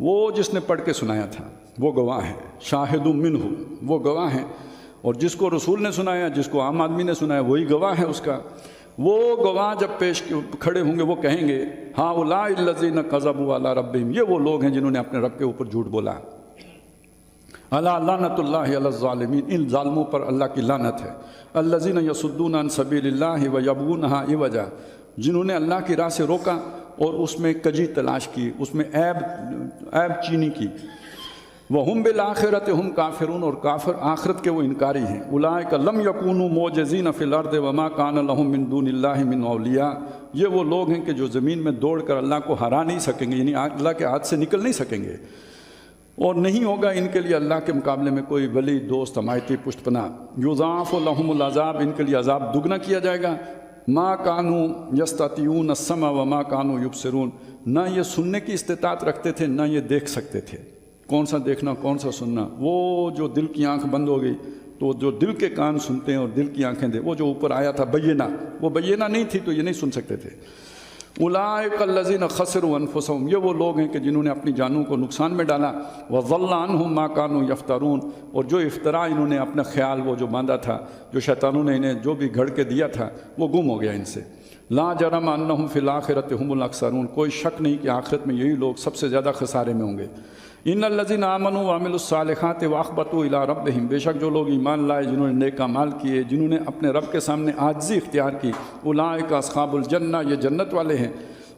وہ جس نے پڑھ کے سنایا تھا وہ گواہ ہے، شاہد منہ، وہ گواہ ہیں، اور جس کو رسول نے سنایا، جس کو عام آدمی نے سنایا، وہی گواہ ہے اس کا۔ وہ گواہ جب پیش کھڑے ہوں گے وہ کہیں گے ہؤلاء الذین کذبوا علی ربہم، یہ وہ لوگ ہیں جنہوں نے اپنے رب کے اوپر جھوٹ بولا۔ الا لعنۃ اللہ علی الظالمین، ان ظالموں پر اللہ کی لعنت ہے۔ الذین یصدون عن سبیل اللہ ویبغونہا عوجا، جنہوں نے اللہ کی راہ سے روکا اور اس میں کجی تلاش کی، اس میں عیب چینی کی۔ وَهُمْ بِالْآخِرَةِ هُمْ کافرون، اور کافر آخرت کے وہ انکاری ہیں۔ اولئک لم یکونوا معجزین فی الارض وما کان لهم من دون اللہ من اولیاء، یہ وہ لوگ ہیں کہ جو زمین میں دوڑ کر اللہ کو ہرا نہیں سکیں گے، یعنی اللہ کے ہاتھ سے نکل نہیں سکیں گے، اور نہیں ہوگا ان کے لیے اللہ کے مقابلے میں کوئی ولی، دوست، حمایتی، پشت پناہ۔ یضاعف لهم العذاب، ان کے لیے عذاب دگنا کیا جائے گا۔ ما کانوا یستطیعون السمع وما کانوا یبصرون، نہ یہ سننے کی استطاعت رکھتے تھے نہ یہ دیکھ سکتے تھے۔ کون سا دیکھنا کون سا سننا؟ وہ جو دل کی آنکھ بند ہو گئی تو جو دل کے کان سنتے ہیں اور دل کی آنکھیں دے، وہ جو اوپر آیا تھا بینہ، وہ بینہ نہیں تھی تو یہ نہیں سن سکتے تھے۔ اولئک الذین خسروا انفسهم، یہ وہ لوگ ہیں کہ جنہوں نے اپنی جانوں کو نقصان میں ڈالا۔ وضل عنہم ما کانوا یفترون، اور جو افطرا انہوں نے اپنا خیال وہ جو باندھا تھا، جو شیطانوں نے انہیں جو بھی گھڑ کے دیا تھا، وہ گم ہو گیا ان سے۔ لا جرم انہم فی الاخرۃ هم الاخسرون، کوئی شک نہیں کہ آخرت میں یہی لوگ سب سے زیادہ خسارے میں ہوں گے۔ ان الذین آمنوا وعملوا الصالحات واخبتوا الی ربہم، بے شک جو لوگ ایمان لائے، جنہوں نے نیک اعمال کیے، جنہوں نے اپنے رب کے سامنے عاجزی اختیار کی، اولئک اصحاب الجنہ، یہ جنت والے ہیں،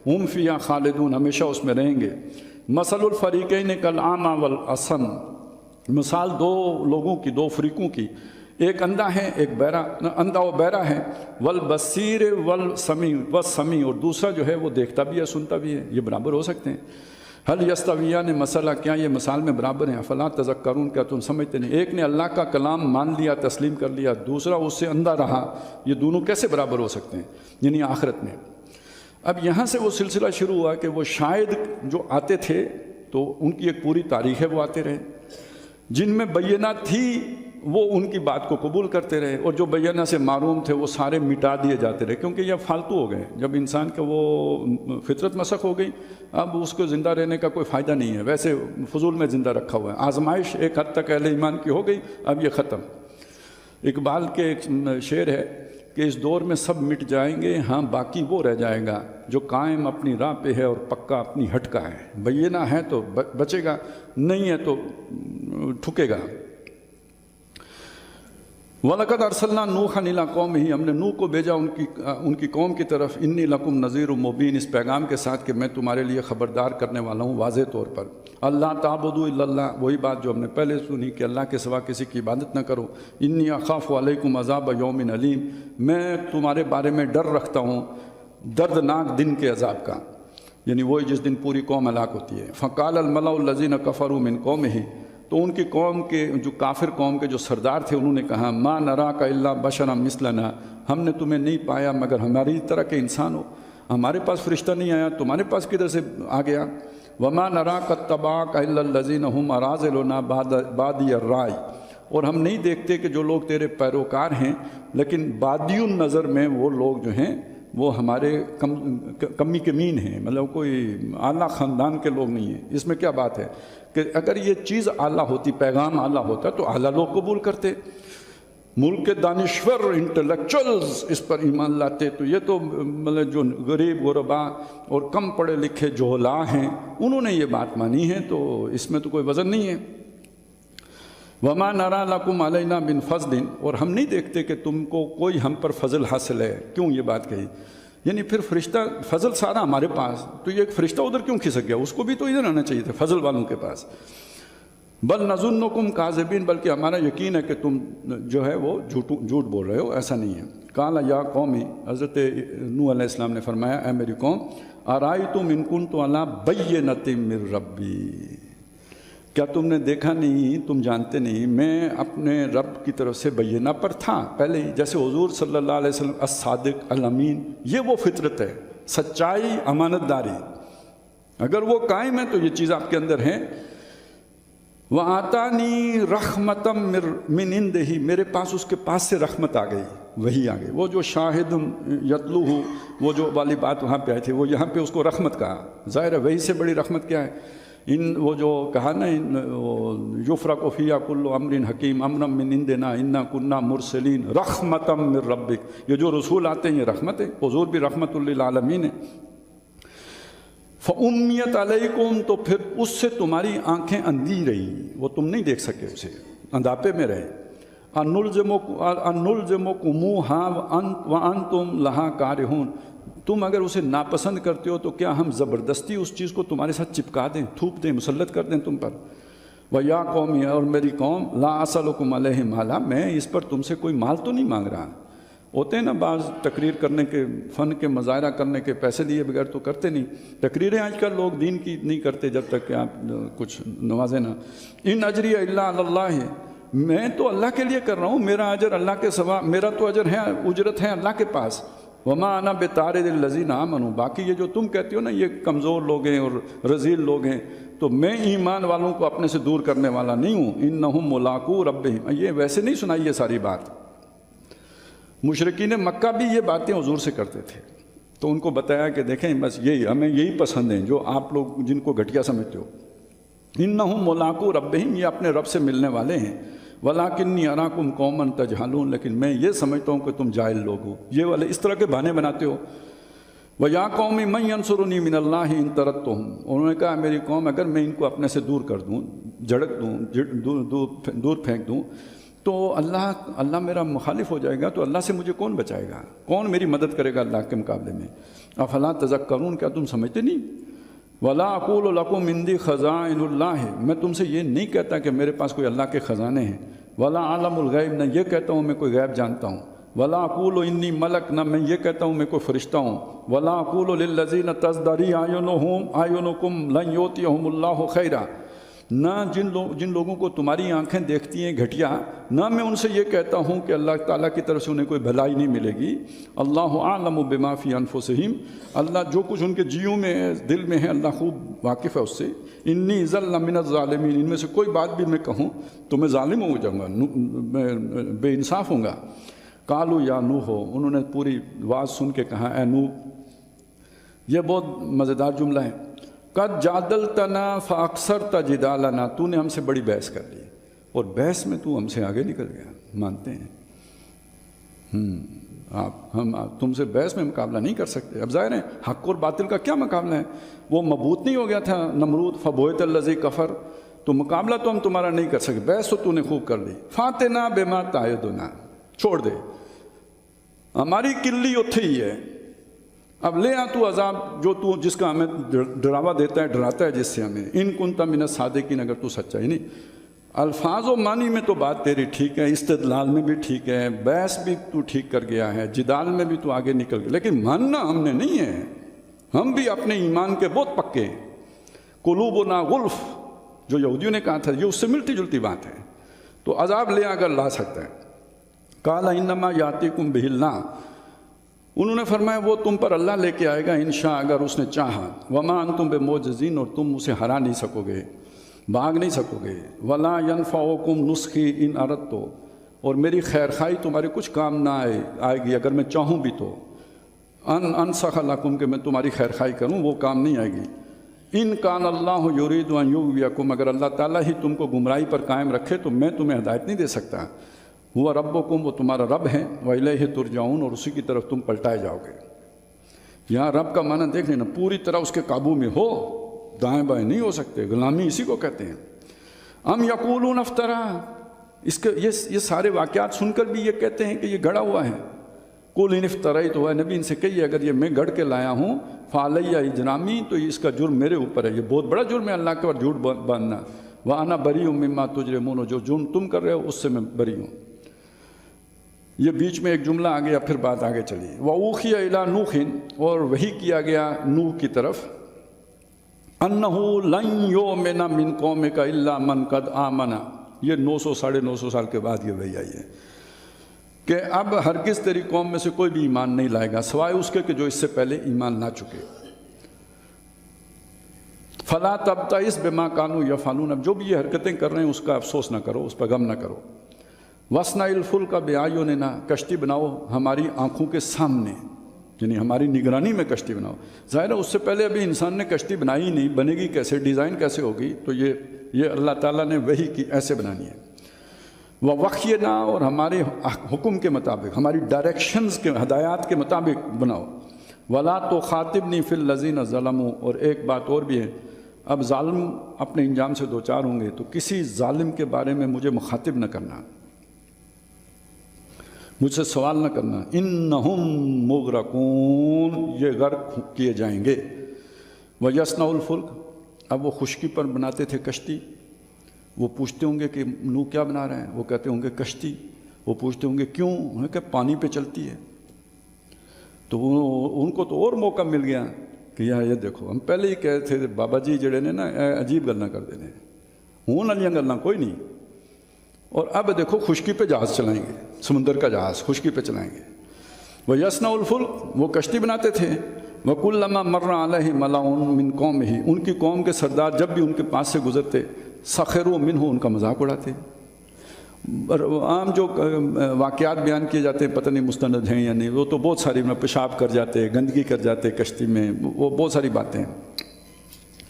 ہم فیہا خالدون، ہمیشہ اس میں رہیں گے۔ مثل الفریقین کالاعمی والاصم، مثال دو لوگوں کی، دو فریقوں کی، ایک اندھا ہے ایک بہرا، اندھا و بہرا ہے، والبصیر والسمیع، اور دوسرا جو ہے وہ دیکھتا بھی ہے سنتا بھی ہے، یہ برابر ہو سکتے ہیں؟ حل یستویان مثلا، کیا یہ مثال میں برابر ہیں؟ افلا تذکرون، کیا تم سمجھتے نہیں؟ ایک نے اللہ کا کلام مان لیا، تسلیم کر لیا، دوسرا اس سے اندھا رہا، یہ دونوں کیسے برابر ہو سکتے ہیں؟ یعنی آخرت میں۔ اب یہاں سے وہ سلسلہ شروع ہوا کہ وہ شاید جو آتے تھے تو ان کی ایک پوری تاریخ ہے، وہ آتے رہے، جن میں بینات تھی وہ ان کی بات کو قبول کرتے رہے، اور جو بینہ سے معروم تھے وہ سارے مٹا دیے جاتے رہے، کیونکہ یہ فالتو ہو گئے۔ جب انسان کا وہ فطرت مسخ ہو گئی، اب اس کو زندہ رہنے کا کوئی فائدہ نہیں ہے، ویسے فضول میں زندہ رکھا ہوا ہے۔ آزمائش ایک حد تک اہل ایمان کی ہو گئی، اب یہ ختم۔ اقبال کے ایک شعر ہے کہ اس دور میں سب مٹ جائیں گے، ہاں باقی وہ رہ جائے گا جو قائم اپنی راہ پہ ہے اور پکا اپنی ہٹ کا ہے۔ بینہ ہے تو بچے گا، نہیں ہے تو ٹھکے گا۔ وَلَقَدْ أَرْسَلْنَا نُوحًا إِلَىٰ قَوْمِهِ، ہم نے نوح کو بھیجا ان کی قوم کی طرف، إِنِّي لَكُمْ نَذِيرٌ مُّبِينٌ، اس پیغام کے ساتھ کہ میں تمہارے لیے خبردار کرنے والا ہوں واضح طور پر۔ اللہ تعبدوا إِلَّا اللَّهَ، وہی بات جو ہم نے پہلے سنی کہ اللہ کے سوا کسی کی عبادت نہ کرو۔ إِنِّي أَخَافُ عَلَيْكُمْ عَذَابَ يَوْمٍ أَلِيمٍ، میں تمہارے بارے میں ڈر رکھتا ہوں دردناک دن کے عذاب کا، یعنی وہی جس دن پوری قوم ہلاک ہوتی ہے۔ فَقَالَ الْمَلَأُ الَّذِينَ كَفَرُوا مِنْ قَوْمِهِ، تو ان کی قوم کے جو کافر قوم کے جو سردار تھے انہوں نے کہا ما نراک الا بشرا مثلنا، ہم نے تمہیں نہیں پایا مگر ہماری طرح کے انسان ہو، ہمارے پاس فرشتہ نہیں آیا، تمہارے پاس کدھر سے آ گیا؟ وما نراک اتباک الا الذین هم اراذلنا بادی الرائے، اور ہم نہیں دیکھتے کہ جو لوگ تیرے پیروکار ہیں لیکن بادی النظر میں وہ لوگ جو ہیں وہ ہمارے کمی کمین ہیں، مطلب کوئی اعلیٰ خاندان کے لوگ نہیں ہیں۔ اس میں کیا بات ہے کہ اگر یہ چیز اعلیٰ ہوتی، پیغام اعلیٰ ہوتا تو اعلیٰ لوگ قبول کرتے، ملک کے دانشور انٹلیکچوئلز اس پر ایمان لاتے۔ تو یہ تو مطلب جو غریب غربا اور کم پڑھے لکھے جہلاء ہیں انہوں نے یہ بات مانی ہے، تو اس میں تو کوئی وزن نہیں ہے۔ وما نرا لکم علینا من فضل، اور ہم نہیں دیکھتے کہ تم کو کوئی ہم پر فضل حاصل ہے۔ کیوں یہ بات کہی؟ یعنی پھر فرشتہ فضل سارا ہمارے پاس، تو یہ ایک فرشتہ ادھر کیوں کھسک گیا؟ اس کو بھی تو ادھر آنا چاہیے تھا فضل والوں کے پاس۔ بل نظنکم کاذبین، بلکہ ہمارا یقین ہے کہ تم جو ہے وہ جھوٹ بول رہے ہو، ایسا نہیں ہے۔ قال یا قومی، حضرت نوح علیہ السلام نے فرمایا اے میری قوم، ارائیتم ان کنت علی بینۃ من ربی، کیا تم نے دیکھا نہیں، تم جانتے نہیں میں اپنے رب کی طرف سے بینہ پر تھا پہلے ہی، جیسے حضور صلی اللہ علیہ وسلم الصادق الامین، یہ وہ فطرت ہے، سچائی، امانت داری، اگر وہ قائم ہے تو یہ چیز آپ کے اندر ہے۔ وَآتَانِي رَحْمَةً مِّنْ عِنْدِهِ، میرے پاس اس کے پاس سے رحمت آ گئی، وہی آ گئی، وہ جو شاہد یتلوہ، وہ جو والی بات وہاں پہ آئی تھی، وہ یہاں پہ اس کو رحمت کہا۔ ظاہر ہے وہی سے بڑی رحمت کیا ہے؟ وہ جو کہا نا یفرق فیہا کل امر حکیم امرا من عندنا انا کنا مرسلین رحمتا من ربک، یہ جو رسول آتے ہیں یہ رحمت ہے، حضور بھی رحمت للعالمین ہے۔ فَأُمِّيَتْ عَلَيْكُمْ، تو پھر اس سے تمہاری آنکھیں اندھی رہی، وہ تم نہیں دیکھ سکے، اسے اندھاپے میں رہے۔ أَنُلْزِمُكُمُوهَا وَأَنْتُمْ لَهَا كَارِهُونَ، تم اگر اسے ناپسند کرتے ہو تو کیا ہم زبردستی اس چیز کو تمہارے ساتھ چپکا دیں، تھوپ دیں، مسلط کر دیں تم پر؟ وَيَا قَوْمِ، اور میری قوم، لَا أَسْأَلُكُمْ عَلَيْهِ مَالًا، میں اس پر تم سے کوئی مال تو نہیں مانگ رہا۔ ہوتے ہیں نا بعض تقریر کرنے کے، فن کے مظاہرہ کرنے کے، پیسے لیے بغیر تو کرتے نہیں۔ تقریریں آج کل لوگ دین کی نہیں کرتے جب تک کہ آپ کچھ نوازیں نہ۔ ان اجری الا علی اللہ، میں تو اللہ کے لیے کر رہا ہوں، میرا اجر اللہ کے سوا، میرا تو اجر ہے، اجرت ہے اللہ کے پاس۔ وما انا بطارد الذین آمنوا، باقی یہ جو تم کہتے ہو نا یہ کمزور لوگ ہیں اور رذیل لوگ ہیں، تو میں ایمان والوں کو اپنے سے دور کرنے والا نہیں ہوں۔ انہم ملاقو ربہم، یہ ویسے نہیں سنائی یہ ساری بات۔ مشرکین مکہ بھی یہ باتیں حضور سے کرتے تھے، تو ان کو بتایا کہ دیکھیں بس یہی ہمیں یہی پسند ہیں جو آپ لوگ جن کو گھٹیا سمجھتے ہو۔ انہم ملاقو ربہم، یہ اپنے رب سے ملنے والے ہیں۔ ولیکنی اراکم قوما تجہلون، لیکن میں یہ سمجھتا ہوں کہ تم جاہل لوگ ہو، یہ والے اس طرح کے بہانے بناتے ہو۔ ویا قوم من ینصرنی من اللہ ان طردتہم، انہوں نے کہا میری قوم اگر میں ان کو اپنے سے دور کر دوں، جھڑک دوں، دور پھینک دوں تو اللہ میرا مخالف ہو جائے گا، تو اللہ سے مجھے کون بچائے گا، کون میری مدد کرے گا اللہ کے مقابلے میں؟ افلا تذکرون، کیا تم سمجھتے نہیں؟ ولا اقول لکم عندی خزائن اللہ، میں تم سے یہ نہیں کہتا کہ میرے پاس کوئی اللہ کے خزانے ہیں۔ ولا عالم الغیب، نہ یہ کہتا ہوں میں کوئی غیب جانتا ہوں۔ ولا اقول انی ملک، نہ میں یہ کہتا ہوں میں کوئی فرشتہ ہوں۔ ولا اقول للذین تزدری اعینکم لن یؤتیہم اللہ خیرا، نہ جن لوگوں کو تمہاری آنکھیں دیکھتی ہیں گھٹیا، نہ میں ان سے یہ کہتا ہوں کہ اللہ تعالیٰ کی طرف سے انہیں کوئی بھلائی نہیں ملے گی۔ اللہ اعلم بما فی انفسہم، اللہ جو کچھ ان کے جیوں میں ہے، دل میں ہے، اللہ خوب واقف ہے اس سے۔ انی اذا لمن الظالمین، ان میں سے کوئی بات بھی میں کہوں تو میں ظالم ہو جاؤں گا، میں بے انصاف ہوں گا۔ قالوا یا نوح، انہوں نے پوری واز سن کے کہا اے نوح، یہ بہت مزیدار جملہ ہے، قد جادلتنا فاکثرت جدالنا، تو نے ہم سے بڑی بحث کر لی اور بحث میں تو ہم سے آگے نکل گیا، مانتے ہیں ہم تم سے بحث میں مقابلہ نہیں کر سکتے۔ اب ظاہر ہے حق اور باطل کا کیا مقابلہ ہے؟ وہ مبعوث نہیں ہو گیا تھا نمرود، فبہت الذی کفر، تو مقابلہ تو ہم تمہارا نہیں کر سکتے، بحث تو نے خوب کر لی۔ فاتنا بما تعدنا، چھوڑ دے، ہماری کلی اتھے ہی ہے، اب لے آ تو عذاب جو تو جس کا ہمیں ڈراوا دیتا ہے، ڈراتا ہے جس سے ہمیں، ان کنت من الصادقین، اگر تو سچا ہی نہیں۔ الفاظ و معنی میں تو بات تیری ٹھیک ہے، استدلال میں بھی ٹھیک ہے، بحث بھی تو ٹھیک کر گیا ہے، جدال میں بھی تو آگے نکل گیا، لیکن ماننا ہم نے نہیں ہے، ہم بھی اپنے ایمان کے بہت پکے ہیں۔ قلوبنا غلف، جو یہودیوں نے کہا تھا، یہ اس سے ملتی جلتی بات ہے، تو عذاب لے آ کر لا سکتا ہے۔ قال انما یاتیکم بہ اللہ، انہوں نے فرمایا وہ تم پر اللہ لے کے آئے گا انشاء اگر اس نے چاہا، وما انتم بمعجزین اور تم اسے ہرا نہیں سکو گے، بھاگ نہیں سکو گے، ولا ینفعکم نصحی ان اردت، اور میری خیر خواہی تمہارے کچھ کام نہ آئے گی اگر میں چاہوں بھی تو، انسخ لکم کہ میں تمہاری خیر خواہی کروں وہ کام نہیں آئے گی، ان کان اللہ یرید ان یغویکم اگر اللہ تعالیٰ ہی تم کو گمراہی پر قائم رکھے تو میں تمہیں ہدایت نہیں دے سکتا، ہوا ربکم وہ تمہارا رب ہے، وإلیہ ترجعون اور اسی کی طرف تم پلٹائے جاؤ گے۔ یہاں رب کا معنی دیکھ لینا، پوری طرح اس کے قابو میں ہو، دائیں بائیں نہیں ہو سکتے، غلامی اسی کو کہتے ہیں۔ ام یقولون افترا، اس کے یہ سارے واقعات سن کر بھی یہ کہتے ہیں کہ یہ گڑا ہوا ہے۔ قل ان افتریت ہوا، نبی ان سے کہیے اگر یہ میں گڑھ کے لایا ہوں فعلیہ اجرامی تو اس کا جرم میرے اوپر ہے، یہ بہت بڑا جرم ہے اللہ کے اوپر جھوٹ باندھنا، وانا بریء مما تجرمون، جو جرم تم کر رہے ہو اس سے میں بری ہوں۔ یہ بیچ میں ایک جملہ آ گیا، پھر بات آگے چلی۔ وَأُوحِيَ إِلَىٰ نُوحٍ، اور وحی کیا گیا نوح کی طرف، أَنَّهُ لَن يُؤْمِنَ مِن قَوْمِكَ إِلَّا مَن قَدْ آمَنَ، یہ 900 ساڑھے 900 سال کے بعد یہ وحی آئی ہے کہ اب ہرگز تیری قوم میں سے کوئی بھی ایمان نہیں لائے گا سوائے اس کے کہ جو اس سے پہلے ایمان لا چکے۔ فَلَا تَبْتَئِسْ بِمَا كَانُوا يَفْعَلُونَ، اب جو بھی یہ حرکتیں کر رہے ہیں اس کا افسوس نہ کرو، اس پر غم نہ کرو۔ وَاصْنَعِ الْفُلْكَ بِأَعْيُنِنَا، کشتی بناؤ ہماری آنکھوں کے سامنے، یعنی ہماری نگرانی میں کشتی بناؤ۔ ظاہر ہے اس سے پہلے ابھی انسان نے کشتی بنائی ہی نہیں، بنے گی کیسے، ڈیزائن کیسے ہوگی، تو یہ اللہ تعالیٰ نے وحی کی ایسے بنانی ہے۔ وَوَحْيِنَا، اور ہمارے حکم کے مطابق، ہماری ڈائریکشنز کے ہدایات کے مطابق بناؤ۔ وَلَا تُخَاطِبْنِي فِي الَّذِينَ ظَلَمُوا، اور ایک بات اور بھی ہے، اب ظالم اپنے انجام سے دوچار ہوں گے تو کسی ظالم کے بارے میں مجھے مخاطب نہ کرنا، مجھ سے سوال نہ کرنا۔ انہم مغرقون، یہ غرق کیے جائیں گے۔ وَيَصْنَعُ الْفُلْكَ، اب وہ خشکی پر بناتے تھے کشتی، وہ پوچھتے ہوں گے کہ نوح کیا بنا رہے ہیں، وہ کہتے ہوں گے کشتی، وہ پوچھتے ہوں گے کیوں، انہیں کہ پانی پہ چلتی ہے۔ تو ان کو تو اور موقع مل گیا کہ یہ دیکھو ہم پہلے ہی کہے تھے بابا جی جڑے نے نا عجیب گلاں کر دینے، ہون والیاں گلاں کوئی نہیں، اور اب دیکھو خشکی پہ جہاز چلائیں گے، سمندر کا جہاز خشکی پہ چلائیں گے۔ وَيَصْنَعُ الْفُلْكَ، وہ کشتی بناتے تھے۔ وَكُلَّمَا مَرَّ عَلَيْهِ مَلَأٌ مِّن قَوْمِهِ، ان کی قوم کے سردار جب بھی ان کے پاس سے گزرتے، سَخِرُوا مِنْهُ، ان کا مذاق اڑاتے۔ عام جو واقعات بیان کیے جاتے ہیں پتہ نہیں مستند ہیں یا نہیں، وہ تو بہت ساری، پیشاب کر جاتے، گندگی کر جاتے کشتی میں، وہ بہت ساری باتیں ہیں۔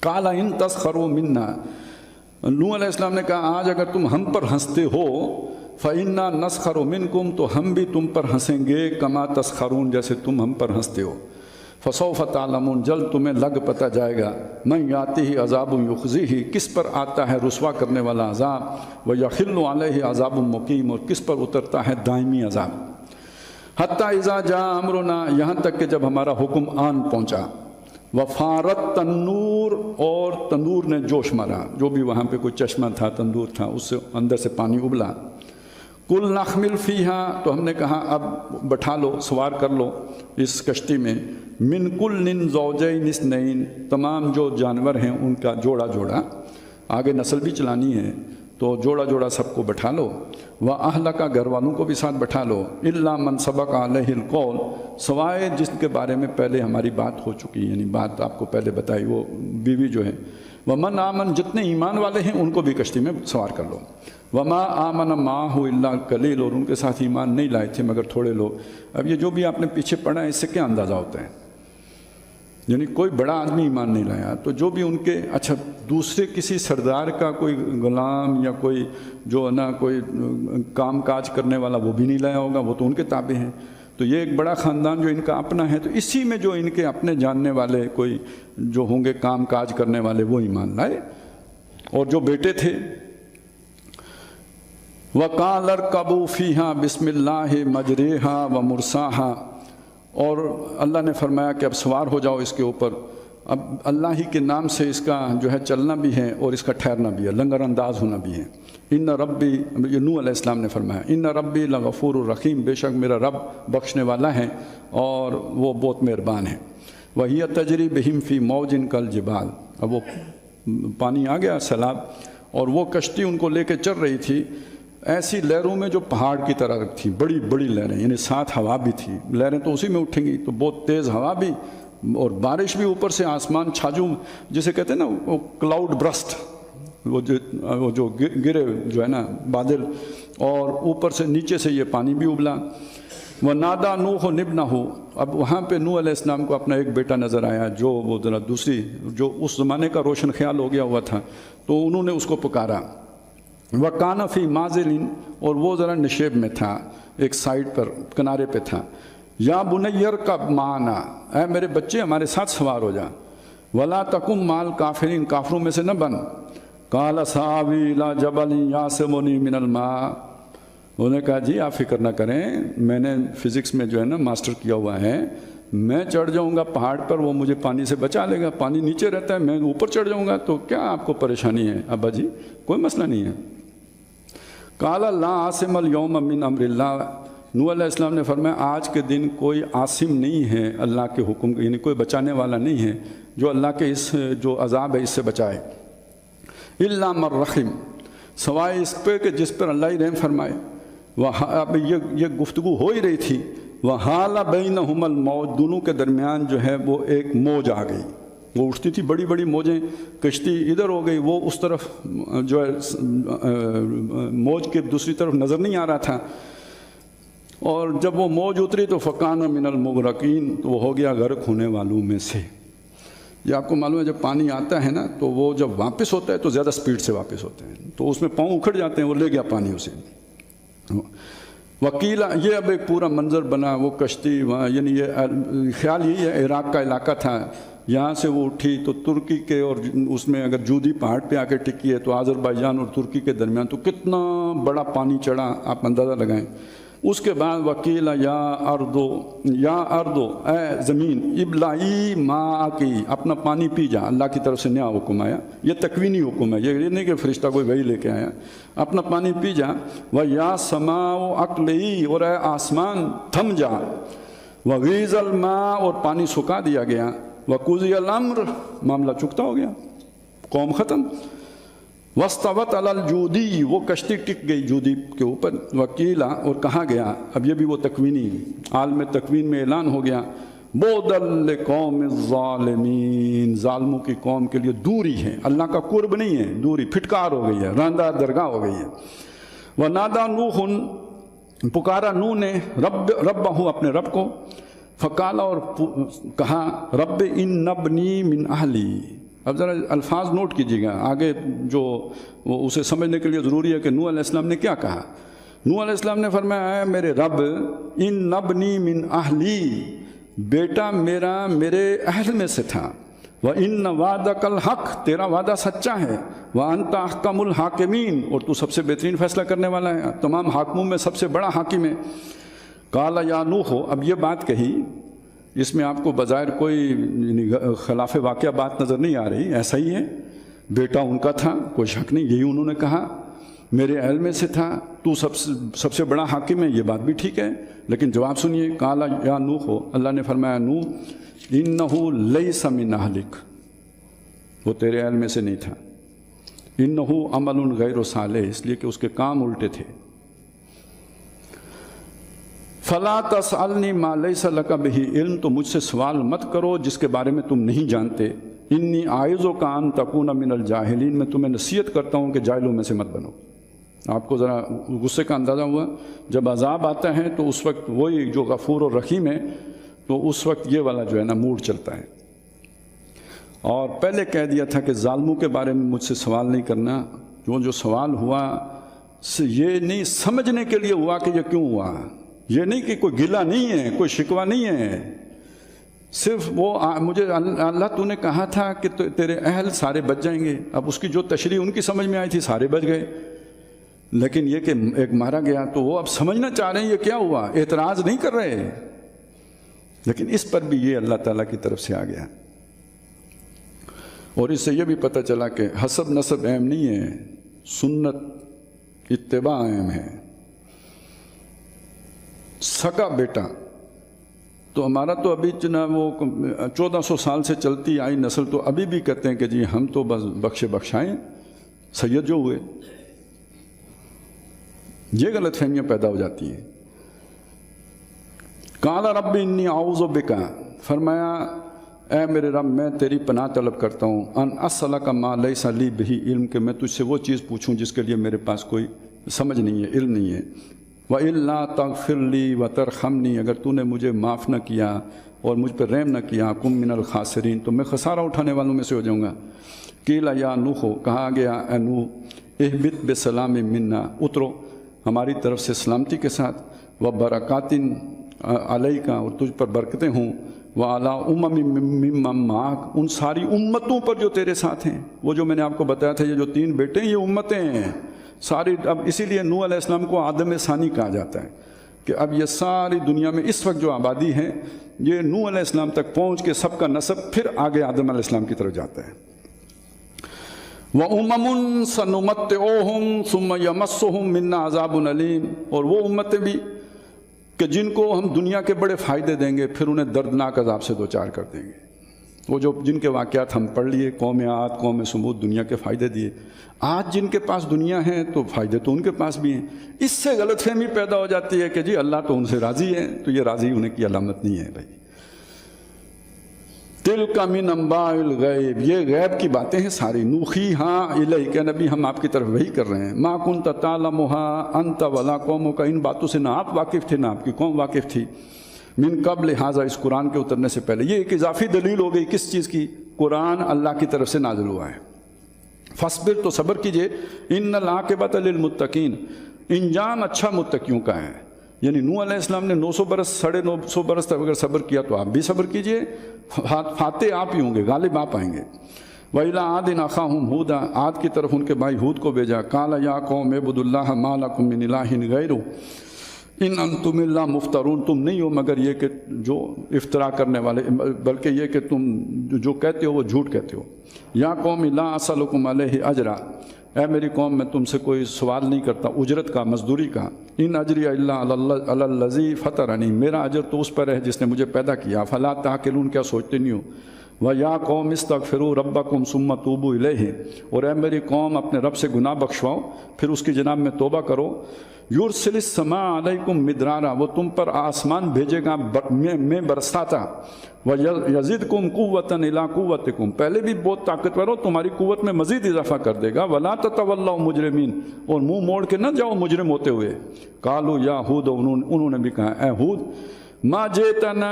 قَالَ إِن تَسْخَرُوا مِنَّا، نوح علیہ السلام نے کہا آج اگر تم ہم پر ہنستے ہو، فَإِنَّا نَسْخَرُ مِنْكُمْ، تو ہم بھی تم پر ہنسیں گے، کما تسخرون، جیسے تم ہم پر ہنستے ہو۔ فَسَوْفَ تَعْلَمُونَ، جلد تمہیں لگ پتہ جائے گا، مَن يَأْتِهِ عَذَابٌ يُخْزِيهِ، کس پر آتا ہے رسوا کرنے والا عذاب، وَيَحِلُّ عَلَيْهِ عَذَابٌ مُقِيمٌ، اور کس پر اترتا ہے دائمی عذاب۔ حَتَّى إِذَا جَاءَ أَمْرُنَا، یہاں تک کہ جب ہمارا حکم آن پہنچا، وفارت تنور، اور تندور نے جوش مارا، جو بھی وہاں پہ کوئی چشمہ تھا، تندور تھا، اس سے اندر سے پانی ابلا۔ کل نحمل فیہا، تو ہم نے کہا اب بٹھا لو، سوار کر لو اس کشتی میں، من کل زوجین اثنین، تمام جو جانور ہیں ان کا جوڑا جوڑا، آگے نسل بھی چلانی ہے تو جوڑا جوڑا سب کو بٹھا لو۔ وَأَهْلَكَ، گھر والوں کو بھی ساتھ بٹھا لو، إِلَّا مَنْ سَبَقَ عَلَيْهِ الْقَوْلُ، سوائے جس کے بارے میں پہلے ہماری بات ہو چکی، یعنی بات آپ کو پہلے بتائی، وہ بیوی جو ہے۔ وَمَنْ آمَنَ، جتنے ایمان والے ہیں ان کو بھی کشتی میں سوار کر لو۔ وَمَا آمَنَ مَعَهُ إِلَّا قَلِيلٌ، اور ان کے ساتھ ایمان نہیں لائے تھے مگر تھوڑے لوگ۔ اب یہ جو بھی آپ نے پیچھے پڑھا ہے اس سے کیا اندازہ ہوتا ہے، یعنی کوئی بڑا آدمی ایمان نہیں لایا، تو جو بھی ان کے، اچھا دوسرے کسی سردار کا کوئی غلام یا کوئی جو ہے نا کوئی کام کاج کرنے والا وہ بھی نہیں لایا ہوگا، وہ تو ان کے تابع ہیں۔ تو یہ ایک بڑا خاندان جو ان کا اپنا ہے، تو اسی میں جو ان کے اپنے جاننے والے کوئی جو ہوں گے کام کاج کرنے والے وہ ایمان لائے، اور جو بیٹے تھے۔ وَقَالَ ارْكَبُوا فِيهَا بِسْمِ اللَّهِ مَجْرِيهَا وَمُرْسَاهَا، اور اللہ نے فرمایا کہ اب سوار ہو جاؤ اس کے اوپر، اب اللہ ہی کے نام سے اس کا جو ہے چلنا بھی ہے اور اس کا ٹھہرنا بھی ہے، لنگر انداز ہونا بھی ہے۔ ان ربی، یہ نوح علیہ السلام نے فرمایا، ان ربی لغفور الرحیم، بے شک میرا رب بخشنے والا ہے اور وہ بہت مہربان ہے۔ وَهِيَ تَجْرِي بِهِمْ فِي مَوْجٍ كَالْجِبَالِ، اب وہ پانی آ گیا سیلاب، اور وہ کشتی ان کو لے کے چل رہی تھی ایسی لہروں میں جو پہاڑ کی طرح تھیں، بڑی بڑی لہریں، یعنی ساتھ ہوا بھی تھی، لہریں تو اسی میں اٹھیں گی، تو بہت تیز ہوا بھی اور بارش بھی، اوپر سے آسمان چھاجو جسے کہتے ہیں نا وہ کلاؤڈ برسٹ، وہ جو گرے جو ہے نا بادل، اور اوپر سے نیچے سے یہ پانی بھی ابلا۔ وَنَادَى نُوحٌ ابْنَهُ، اب وہاں پہ نوح علیہ السلام کو اپنا ایک بیٹا نظر آیا جو وہ ذرا دوسری جو اس زمانے کا روشن خیال ہو گیا ہوا تھا، تو انہوں نے اس کو پکارا۔ وَكَانَ فِي مَعْزِلٍ، اور وہ ذرا نشیب میں تھا، ایک سائیڈ پر کنارے پہ تھا۔ یا بنی ارکب معنا، اے میرے بچے ہمارے ساتھ سوار ہو جا۔ ولا تکن مع الکافرین، کافروں میں سے نہ بن۔ قال سآوی الی جبل یعصمنی من الماء، انہوں نے کہا جی آپ فکر نہ کریں، میں نے فزکس میں جو ہے نا ماسٹر کیا ہوا ہے، میں چڑھ جاؤں گا پہاڑ پر، وہ مجھے پانی سے بچا لے گا، پانی نیچے رہتا ہے، میں اوپر چڑھ جاؤں گا، تو کیا آپ کو پریشانی ہے ابا جی، کوئی مسئلہ نہیں ہے۔ قال لا عاصم اليوم من امر اللہ، نوح علیہ السلام نے فرمایا آج کے دن کوئی عاصم نہیں ہے اللہ کے حکم، یعنی کوئی بچانے والا نہیں ہے جو اللہ کے اس جو عذاب ہے اس سے بچائے۔ الا من رحم، سوائے اس پہ کہ جس پر اللہ ہی رحم فرمائے۔ اب یہ گفتگو ہو ہی رہی تھی، وحال بینہم الموج، دونوں کے درمیان جو ہے وہ ایک موج آ گئی، وہ اٹھتی تھی بڑی بڑی موجیں، کشتی ادھر ہو گئی، وہ اس طرف جو ہے موج کے دوسری طرف نظر نہیں آ رہا تھا، اور جب وہ موج اتری تو فکان من المغرقین، تو وہ ہو گیا غرق ہونے والوں میں سے۔ یہ آپ کو معلوم ہے جب پانی آتا ہے نا تو وہ جب واپس ہوتا ہے تو زیادہ سپیڈ سے واپس ہوتے ہیں، تو اس میں پاؤں اکھڑ جاتے ہیں، وہ لے گیا پانی اسے۔ وکیلا، یہ اب ایک پورا منظر بنا، وہ کشتی وہاں، یعنی یہ خیال یہی ہے عراق کا علاقہ تھا، یہاں سے وہ اٹھی تو ترکی کے، اور اس میں اگر جودی پہاڑ پہ آ کے ٹکی ہے تو آذربائیجان اور ترکی کے درمیان تو کتنا بڑا پانی چڑھا، آپ اندازہ لگائیں۔ اس کے بعد وکیلا یا اردو، اے زمین ابلعی ماءکی، اپنا پانی پی جا، اللہ کی طرف سے نیا حکم آیا، یہ تکوینی حکم ہے، یہ نہیں کہ فرشتہ کوئی وہی لے کے آیا، اپنا پانی پی جا۔ ویا سماء اقلعی، اور اے آسمان تھم جا۔ وغیض الماء، اور پانی سکھا دیا گیا۔ وقضی الامر، معاملہ چکتا ہو گیا، قوم ختم۔ واستوت علی الجودی، وہ کشتی ٹک گئی جودی کے اوپر۔ وکیلا، اور کہا گیا، اب یہ بھی وہ تکوینی عالم تکوین میں اعلان ہو گیا، بعدا لقوم الظالمین، ظالموں کی قوم کے لیے دوری ہے، اللہ کا قرب نہیں ہے، دوری، پھٹکار ہو گئی ہے، راندہ درگاہ ہو گئی ہے۔ ونادا نوح، پکارا نوح نے ربہ، اپنے رب کو۔ فقال، اور کہا، رب ان ابنی من اہلی۔ اب ذرا الفاظ نوٹ کیجیے گا، آگے جو اسے سمجھنے کے لیے ضروری ہے کہ نوح علیہ السلام نے کیا کہا۔ نوح علیہ السلام نے فرمایا، اے میرے رب، ان ابنی من اہلی، بیٹا میرا میرے اہل میں سے تھا۔ وَإِنَّ وَعْدَكَ الْحَقُّ، تیرا وعدہ سچا ہے۔ وَأَنْتَ أَحْكَمُ الْحَاكِمِينَ، اور تو سب سے بہترین فیصلہ کرنے والا ہے، تمام حاکموں میں سب سے بڑا حاکم ہے۔ قَالَ يَا نُوحُ، اب یہ بات کہی، اس میں آپ کو بظاہر کوئی خلاف واقعہ بات نظر نہیں آ رہی، ایسا ہی ہے، بیٹا ان کا تھا، کوئی شک نہیں، یہی انہوں نے کہا، میرے اہل میں سے تھا، تو سب سے بڑا حاکم ہے، یہ بات بھی ٹھیک ہے، لیکن جواب سنیے۔ قال یا نوح، اللہ نے فرمایا، نوح انہ لیس من اہلک، وہ تیرے اہل میں سے نہیں تھا۔ انہ عمل غیر صالح، اس لیے کہ اس کے کام الٹے تھے۔ فلا تسألنی ما لیس لک بہ علم، تو مجھ سے سوال مت کرو جس کے بارے میں تم نہیں جانتے۔ انی اعظک ان تکون من الجاہلین، میں تمہیں نصیحت کرتا ہوں کہ جاہلوں میں سے مت بنو۔ آپ کو ذرا غصے کا اندازہ ہوا، جب عذاب آتا ہے تو اس وقت وہی جو غفور اور رحیم ہے، تو اس وقت یہ والا جو ہے نا موڈ چلتا ہے۔ اور پہلے کہہ دیا تھا کہ ظالموں کے بارے میں مجھ سے سوال نہیں کرنا، جو سوال ہوا یہ نہیں سمجھنے کے لیے ہوا کہ یہ کیوں ہوا، یہ نہیں کہ کوئی گلہ نہیں ہے، کوئی شکوہ نہیں ہے، صرف وہ مجھے اللہ تو نے کہا تھا کہ تیرے اہل سارے بچ جائیں گے۔ اب اس کی جو تشریح ان کی سمجھ میں آئی تھی، سارے بچ گئے، لیکن یہ کہ ایک مارا گیا، تو وہ اب سمجھنا چاہ رہے ہیں یہ کیا ہوا، اعتراض نہیں کر رہے، لیکن اس پر بھی یہ اللہ تعالیٰ کی طرف سے آ گیا۔ اور اس سے یہ بھی پتہ چلا کہ حسب نسب اہم نہیں ہے، سنت اتباع اہم ہے۔ سکا بیٹا تو ہمارا تو ابھی جناب وہ 1400 سال سے چلتی آئی نسل تو ابھی بھی کہتے ہیں کہ جی ہم تو بس بخشے بخشائیں، سید جو ہوئے یہ غلط فہمیاں پیدا ہو جاتی ہیں۔ قال رب انی اعوذ بک، فرمایا اے میرے رب میں تیری پناہ طلب کرتا ہوں، ان اسألک ما لیس لی بہ علم، کہ میں تجھ سے وہ چیز پوچھوں جس کے لیے میرے پاس کوئی سمجھ نہیں ہے، علم نہیں ہے۔ وَإِلَّا تَغْفِرْ لِي وَتَرْحَمْنِي، اگر تو نے مجھے معاف نہ کیا اور مجھ پر رحم نہ کیا، کم من الخاسرین، تو میں خسارہ اٹھانے والوں میں سے ہو جاؤں گا۔ قیل یا نوح، کہا گیا اے نوح، اہبط بسلام منا، اترو ہماری طرف سے سلامتی کے ساتھ، وبرکات علیک، اور تجھ پر برکتیں ہوں، وعلی ممن معک، ان ساری امتوں پر جو تیرے ساتھ ہیں۔ وہ جو میں نے آپ کو بتایا تھا یہ جو 3 بیٹے ہیں یہ امتیں ہیں ساری۔ اب اسی لیے نوح علیہ السلام کو آدم ثانی کہا جاتا ہے کہ اب یہ ساری دنیا میں اس وقت جو آبادی ہے یہ نوح علیہ السلام تک پہنچ کے سب کا نسب پھر آگے آدم علیہ السلام کی طرف جاتا ہے۔ وَأُمَمٌ سَنُمَتِّعُهُمْ ثُمَّ يَمَسُّهُمْ مِنَّا عَذَابٌ أَلِيمٌ، اور وہ امتیں بھی کہ جن کو ہم دنیا کے بڑے فائدے دیں گے پھر انہیں دردناک عذاب سے دوچار کر دیں گے۔ وہ جو جن کے واقعات ہم پڑھ لیے، قوم عاد، قوم سمود، دنیا کے فائدے دیے، آج جن کے پاس دنیا ہے تو فائدے تو ان کے پاس بھی ہیں۔ اس سے غلط فہمی پیدا ہو جاتی ہے کہ جی اللہ تو ان سے راضی ہے، تو یہ راضی ہونے کی علامت نہیں ہے بھائی۔ تِلْکَ مِنْ أَنْبَاءِ الْغَیْبِ، یہ غیب کی باتیں ہیں ساری، نُوحِیہَا اِلَیْکَ، کہ نبی ہم آپ کی طرف وحی کر رہے ہیں۔ مَا كُنْتَ تَعْلَمُهَا أَنْتَ وَلَا قَوْمُكَ، ان باتوں سے نہ آپ واقف تھے نہ آپ کی قوم واقف تھی۔ من قبل ھذا، اس قرآن کے اترنے سے پہلے۔ یہ ایک اضافی دلیل ہو گئی کس چیز کی؟ قرآن اللہ کی طرف سے نازل ہوا ہے۔ فاصبر، تو صبر کیجئے، ان العاقبۃ للمتقین، انجام اچھا متقیوں کا ہے۔ یعنی نوح علیہ السلام نے 900 برس 950 برس تک اگر صبر کیا تو آپ بھی صبر کیجئے، فاتح آپ ہی ہوں گے، غالب آپ آئیں گے۔ وَإِلَىٰ عَادٍ أَخَاهُمْ هُودًا، عاد کی طرف ان کے بھائی ہود کو بھیجا۔ قَالَ يَا قَوْمِ اعْبُدُوا اللَّهَ مَا لَكُم مِّنْ إِلَٰهٍ غَيْرُهُ إِنْ أَنْتُمْ إِلَّا مُفْتَرُونَ، تم نہیں ہو مگر یہ کہ جو افترا کرنے والے، بلکہ یہ کہ تم جو کہتے ہو وہ جھوٹ کہتے ہو۔ یا قوم لا اسألکم علیہ اجرا، اے میری قوم میں تم سے کوئی سوال نہیں کرتا اجرت کا، مزدوری کا۔ ان اجری الا علی الذی فطرنی، میرا اجر تو اس پر ہے جس نے مجھے پیدا کیا۔ فلا تعقلون، کیا سوچتے نہیں ہو؟ وَيَا قَوْمِ اسْتَغْفِرُوا رَبَّكُمْ ثُمَّ تُوبُوا إِلَيْهِ، اور اے میری قوم اپنے رب سے گناہ بخشواؤ پھر اس کی جناب میں توبہ کرو۔ یرسل السماء علیکم مدرارا، وہ تم پر آسمان بھیجے گا میں برساتا۔ وَيَزِدْكُمْ قُوَّةً إِلَىٰ قُوَّتِكُمْ، پہلے بھی بہت طاقتور ہو، تمہاری قوت میں مزید اضافہ کر دے گا۔ وَلَا تَتَوَلَّوْا مُجْرِمِينَ، اور منہ موڑ کے نہ جاؤ مجرم ہوتے ہوئے۔ قَالُوا يَا هُودُ، انہوں نے بھی کہا اے ہود، ما جئتنا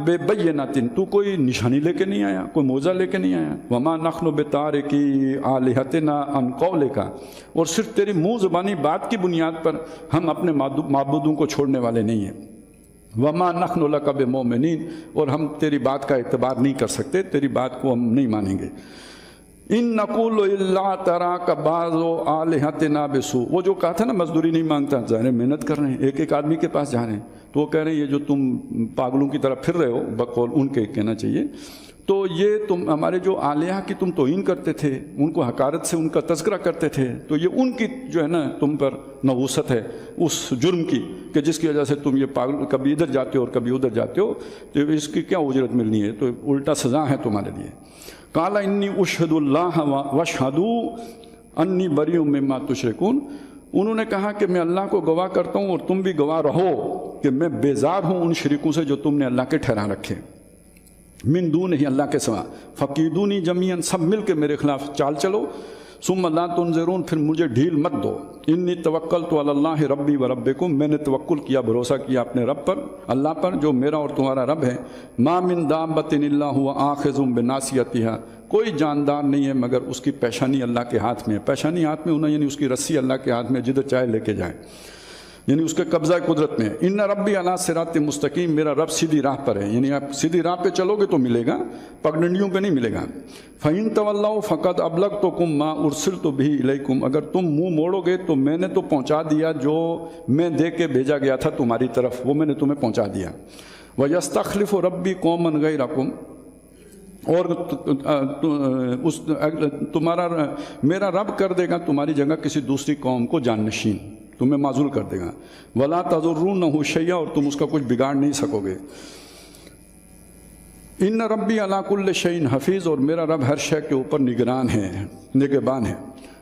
ببینۃ، تو کوئی نشانی لے کے نہیں آیا، کوئی موعظہ لے کے نہیں آیا۔ وما نحن بتارکی آلہتنا عن قولک، اور صرف تیری منہ زبانی بات کی بنیاد پر ہم اپنے معبودوں کو چھوڑنے والے نہیں ہیں۔ وما نحن لک بمؤمنین، اور ہم تیری بات کا اعتبار نہیں کر سکتے، تیری بات کو ہم نہیں مانیں گے۔ ان نقول الا تراک بعض آلہتنا بسوء، وہ جو کہا تھا نا مزدوری نہیں مانگتا، ظاہر محنت کر رہے ہیں، ایک ایک آدمی کے پاس جا رہے ہیں، تو وہ کہہ رہے ہیں یہ جو تم پاگلوں کی طرح پھر رہے ہو، بقول ان کے کہنا چاہیے، تو یہ تم ہمارے جو آلیہ کی تم توہین کرتے تھے، ان کو حقارت سے ان کا تذکرہ کرتے تھے، تو یہ ان کی جو ہے نا تم پر نحوست ہے اس جرم کی کہ جس کی وجہ سے تم یہ پاگل کبھی ادھر جاتے ہو اور کبھی ادھر جاتے ہو، تو اس کی کیا اجرت ملنی ہے؟ تو الٹا سزا ہے تمہارے لیے۔ قال انی اشہد اللہ واشہدوا انی بریء مما تشرکون، انہوں نے کہا کہ میں اللہ کو گواہ کرتا ہوں اور تم بھی گواہ رہو کہ میں بیزار ہوں ان شریکوں سے جو تم نے اللہ کے ٹھہرا رکھے، من دون ہی، اللہ کے سوا۔ فقیدونی جمیعا، سب مل کے میرے خلاف چال چلو۔ ثم لا تنظرون، پھر مجھے ڈھیل مت دو۔ انی توکلت علی اللہ ربی و ربکم، میں نے توکل کیا، بھروسہ کیا اپنے رب پر، اللہ پر جو میرا اور تمہارا رب ہے۔ ما من دابۃ الا هو آخذ بناصیتها، کوئی جاندار نہیں ہے مگر اس کی پیشانی اللہ کے ہاتھ میں ہے۔ پیشانی ہاتھ میں ہونا یعنی اس کی رسی اللہ کے ہاتھ میں، جدھر چاہے لے کے جائے، یعنی اس کے قبضہ قدرت میں۔ ان ربی علی صراط مستقیم، میرا رب سیدھی راہ پر ہے، یعنی آپ سیدھی راہ پہ چلو گے تو ملے گا، پگڈنڈیوں پہ نہیں ملے گا۔ فَإِن تَوَلَّوْا فَقَدْ أَبْلَغْتُكُم مَّا أُرْسِلْتُ بِهِ إِلَيْكُمْ، اگر تم منہ موڑو گے تو میں نے تو پہنچا دیا جو میں دے کے بھیجا گیا تھا تمہاری طرف، وہ میں نے تمہیں پہنچا دیا۔ وَيَسْتَخْلِفُ رَبِّي قَوْمًا غَيْرَكُمْ، اور تمہارا میرا رب کر دے گا تمہاری جگہ کسی دوسری قوم کو جانشین، تمہیں معزول کر دے گا۔ وَلَا تَضُرُّونَهُ شَيْئًا، اور تم اس کا کچھ بگاڑ نہیں سکو گے۔ ان ربی علی کل شیء حفیظ، اور میرا رب ہر شے کے اوپر نگران ہے، نگہبان ہے۔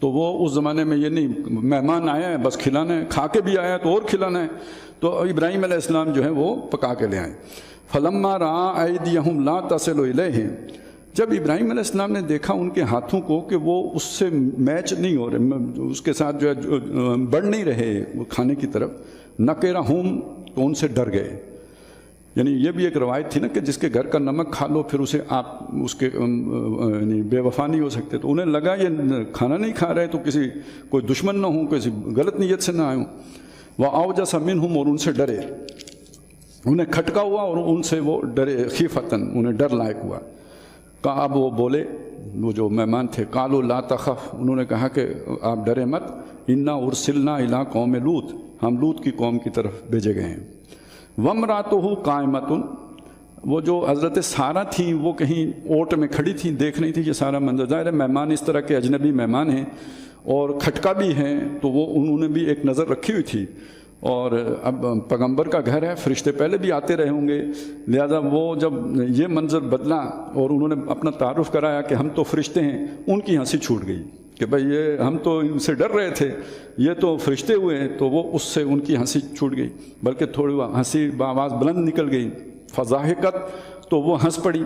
تو وہ اس زمانے میں یہ نہیں مہمان آیا ہے بس کھلانا ہے، کھا کے بھی آیا تو اور کھلانا ہے، تو ابراہیم علیہ السلام جو ہے وہ پکا کے لے آئے۔ فلما رأى أيديهم لا تصل إليه، جب ابراہیم علیہ السلام نے دیکھا ان کے ہاتھوں کو کہ وہ اس سے میچ نہیں ہو رہے، اس کے ساتھ جو ہے بڑھ نہیں رہے وہ کھانے کی طرف، نکرہم، تو ان سے ڈر گئے۔ یعنی یہ بھی ایک روایت تھی نا کہ جس کے گھر کا نمک کھا لو پھر اسے آپ اس کے یعنی بے وفا نہیں ہو سکتے، تو انہیں لگا یہ کھانا نہیں کھا رہے تو کسی کوئی دشمن نہ ہوں، کسی غلط نیت سے نہ آئے ہوں۔ وَأَوْجَسَ مِنْهُمْ، اور ان سے ڈرے، انہیں کھٹکا ہوا اور ان سے وہ ڈرے، خیفتاً، انہیں ڈر لائق ہوا۔ اب وہ بولے، وہ جو مہمان تھے، قالوا لا تخف، انہوں نے کہا کہ آپ ڈرے مت، انا ارسلنا الی قوم لوط، ہم لوط کی قوم کی طرف بھیجے گئے ہیں۔ وامرأتہ قائمۃ، وہ جو حضرت سارہ تھیں وہ کہیں اوٹ میں کھڑی تھیں، دیکھ رہی تھی یہ سارا منظر۔ ظاہر ہے مہمان اس طرح کے اجنبی مہمان ہیں اور کھٹکا بھی ہیں، تو وہ انہوں نے بھی ایک نظر رکھی ہوئی تھی، اور اب پیغمبر کا گھر ہے، فرشتے پہلے بھی آتے رہے ہوں گے، لہذا وہ جب یہ منظر بدلا اور انہوں نے اپنا تعارف کرایا کہ ہم تو فرشتے ہیں، ان کی ہنسی چھوٹ گئی کہ بھئی یہ ہم تو ان سے ڈر رہے تھے، یہ تو فرشتے ہوئے ہیں، تو وہ اس سے ان کی ہنسی چھوٹ گئی، بلکہ تھوڑی ہنسی بآواز بلند نکل گئی۔ فضاحکت، تو وہ ہنس پڑی۔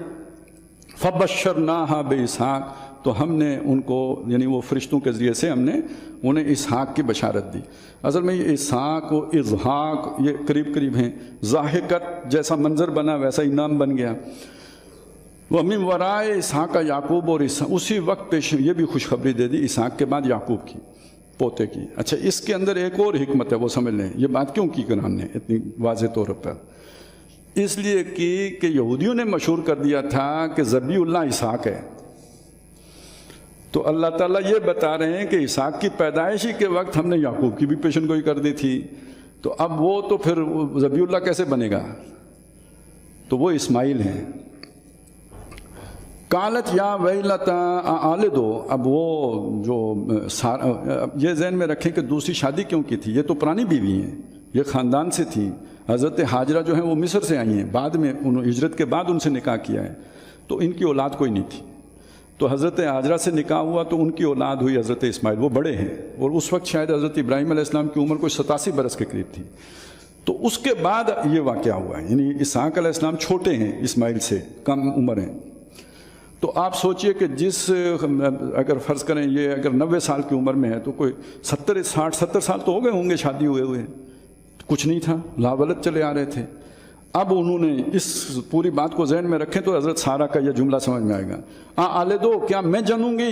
فبشرناہا باسحاق، تو ہم نے ان کو، یعنی وہ فرشتوں کے ذریعے سے ہم نے انہیں اسحاق کی بشارت دی۔ اصل میں یہ اسحاق و اضحاق یہ قریب قریب ہیں، ضاحکت جیسا منظر بنا ویسا ہی نام بن گیا۔ وَمِن وَرَائِ اسحاق یعقوب، اور اسی وقت پیش یہ بھی خوشخبری دے دی اسحاق کے بعد یعقوب کی، پوتے کی۔ اچھا، اس کے اندر ایک اور حکمت ہے، وہ سمجھ لیں یہ بات کیوں کی قرآن نے اتنی واضح طور پر، اس لیے کہ یہودیوں نے مشہور کر دیا تھا کہ ذبیح اللہ اسحاق ہے، تو اللہ تعالیٰ یہ بتا رہے ہیں کہ اسحاق کی پیدائشی کے وقت ہم نے یعقوب کی بھی پیشن گوئی کر دی تھی، تو اب وہ تو پھر ذبیح اللہ کیسے بنے گا، تو وہ اسماعیل ہیں۔ قالت یا ویلتا آلدو، اب وہ جو یہ ذہن میں رکھیں کہ دوسری شادی کیوں کی تھی، یہ تو پرانی بیوی ہیں، یہ خاندان سے تھی۔ حضرت حاجرہ جو ہیں وہ مصر سے آئی ہیں، بعد میں انہوں ہجرت کے بعد ان سے نکاح کیا ہے، تو ان کی اولاد کوئی نہیں تھی، تو حضرت حاجرہ سے نکاح ہوا تو ان کی اولاد ہوئی حضرت اسماعیل، وہ بڑے ہیں، اور اس وقت شاید حضرت ابراہیم علیہ السلام کی عمر کوئی 87 برس کے قریب تھی، تو اس کے بعد یہ واقعہ ہوا ہے، یعنی اسحاق علیہ السلام چھوٹے ہیں، اسماعیل سے کم عمر ہیں۔ تو آپ سوچئے کہ اگر فرض کریں یہ اگر 90 سال کی عمر میں ہے تو کوئی 70 سال تو ہو گئے ہوں گے شادی ہوئے، کچھ نہیں تھا، لاولد چلے آ رہے تھے۔ اب انہوں نے اس پوری بات کو ذہن میں رکھیں تو حضرت سارہ کا یہ جملہ سمجھ میں آئے گا، آلدو، کیا میں جنوں گی،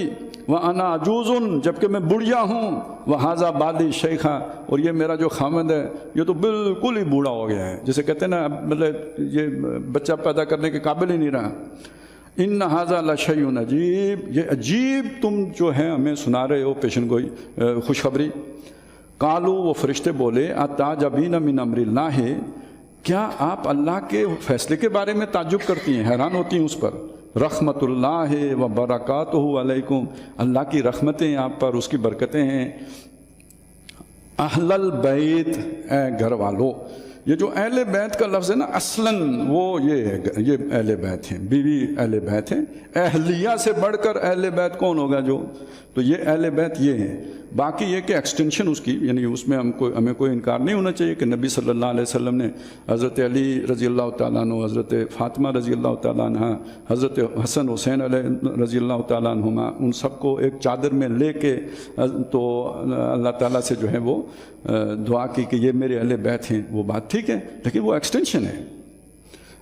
وَأَنَا عَجُوزٌ، جبکہ میں بڑھیا ہوں، وَهَذَا بَالِي شَيْخًا، اور یہ میرا جو خامد ہے یہ تو بالکل ہی بوڑھا ہو گیا ہے، جسے کہتے ہیں نا مطلب یہ بچہ پیدا کرنے کے قابل ہی نہیں رہا۔ ان هذا لشیء عجیب، یہ عجیب تم جو ہے ہمیں سنا رہے ہو پیشن گوئی، خوشخبری۔ قالوا، وہ فرشتے بولے، اتعجبین من امر اللہ، کیا آپ اللہ کے فیصلے کے بارے میں تعجب کرتی ہیں، حیران ہوتی ہیں اس پر۔ رحمت اللہ و برکاتہ علیکم، اللہ کی رحمتیں آپ پر، اس کی برکتیں ہیں۔ اہل البیت، اے گھر والو، یہ جو اہل بیت کا لفظ ہے نا اصلاً وہ یہ اہل بیت ہیں، بیوی اہل بیت ہیں، اہلیہ سے بڑھ کر اہل بیت کون ہوگا جو، تو یہ اہل بیت یہ ہیں۔ باقی یہ کہ ایکسٹینشن اس کی، یعنی اس میں ہمیں کوئی انکار نہیں ہونا چاہیے کہ نبی صلی اللہ علیہ وسلم نے حضرت علی رضی اللہ تعالیٰ عنہ، حضرت فاطمہ رضی اللہ تعالیٰ عنہ، حضرت حسن حسین علیہ رضی اللہ تعالیٰ عنہما، ان سب کو ایک چادر میں لے کے تو اللہ تعالیٰ سے جو ہے وہ دعا کی کہ یہ میرے اہل بیت ہیں، وہ بات ٹھیک ہے، لیکن وہ ایکسٹینشن ہے،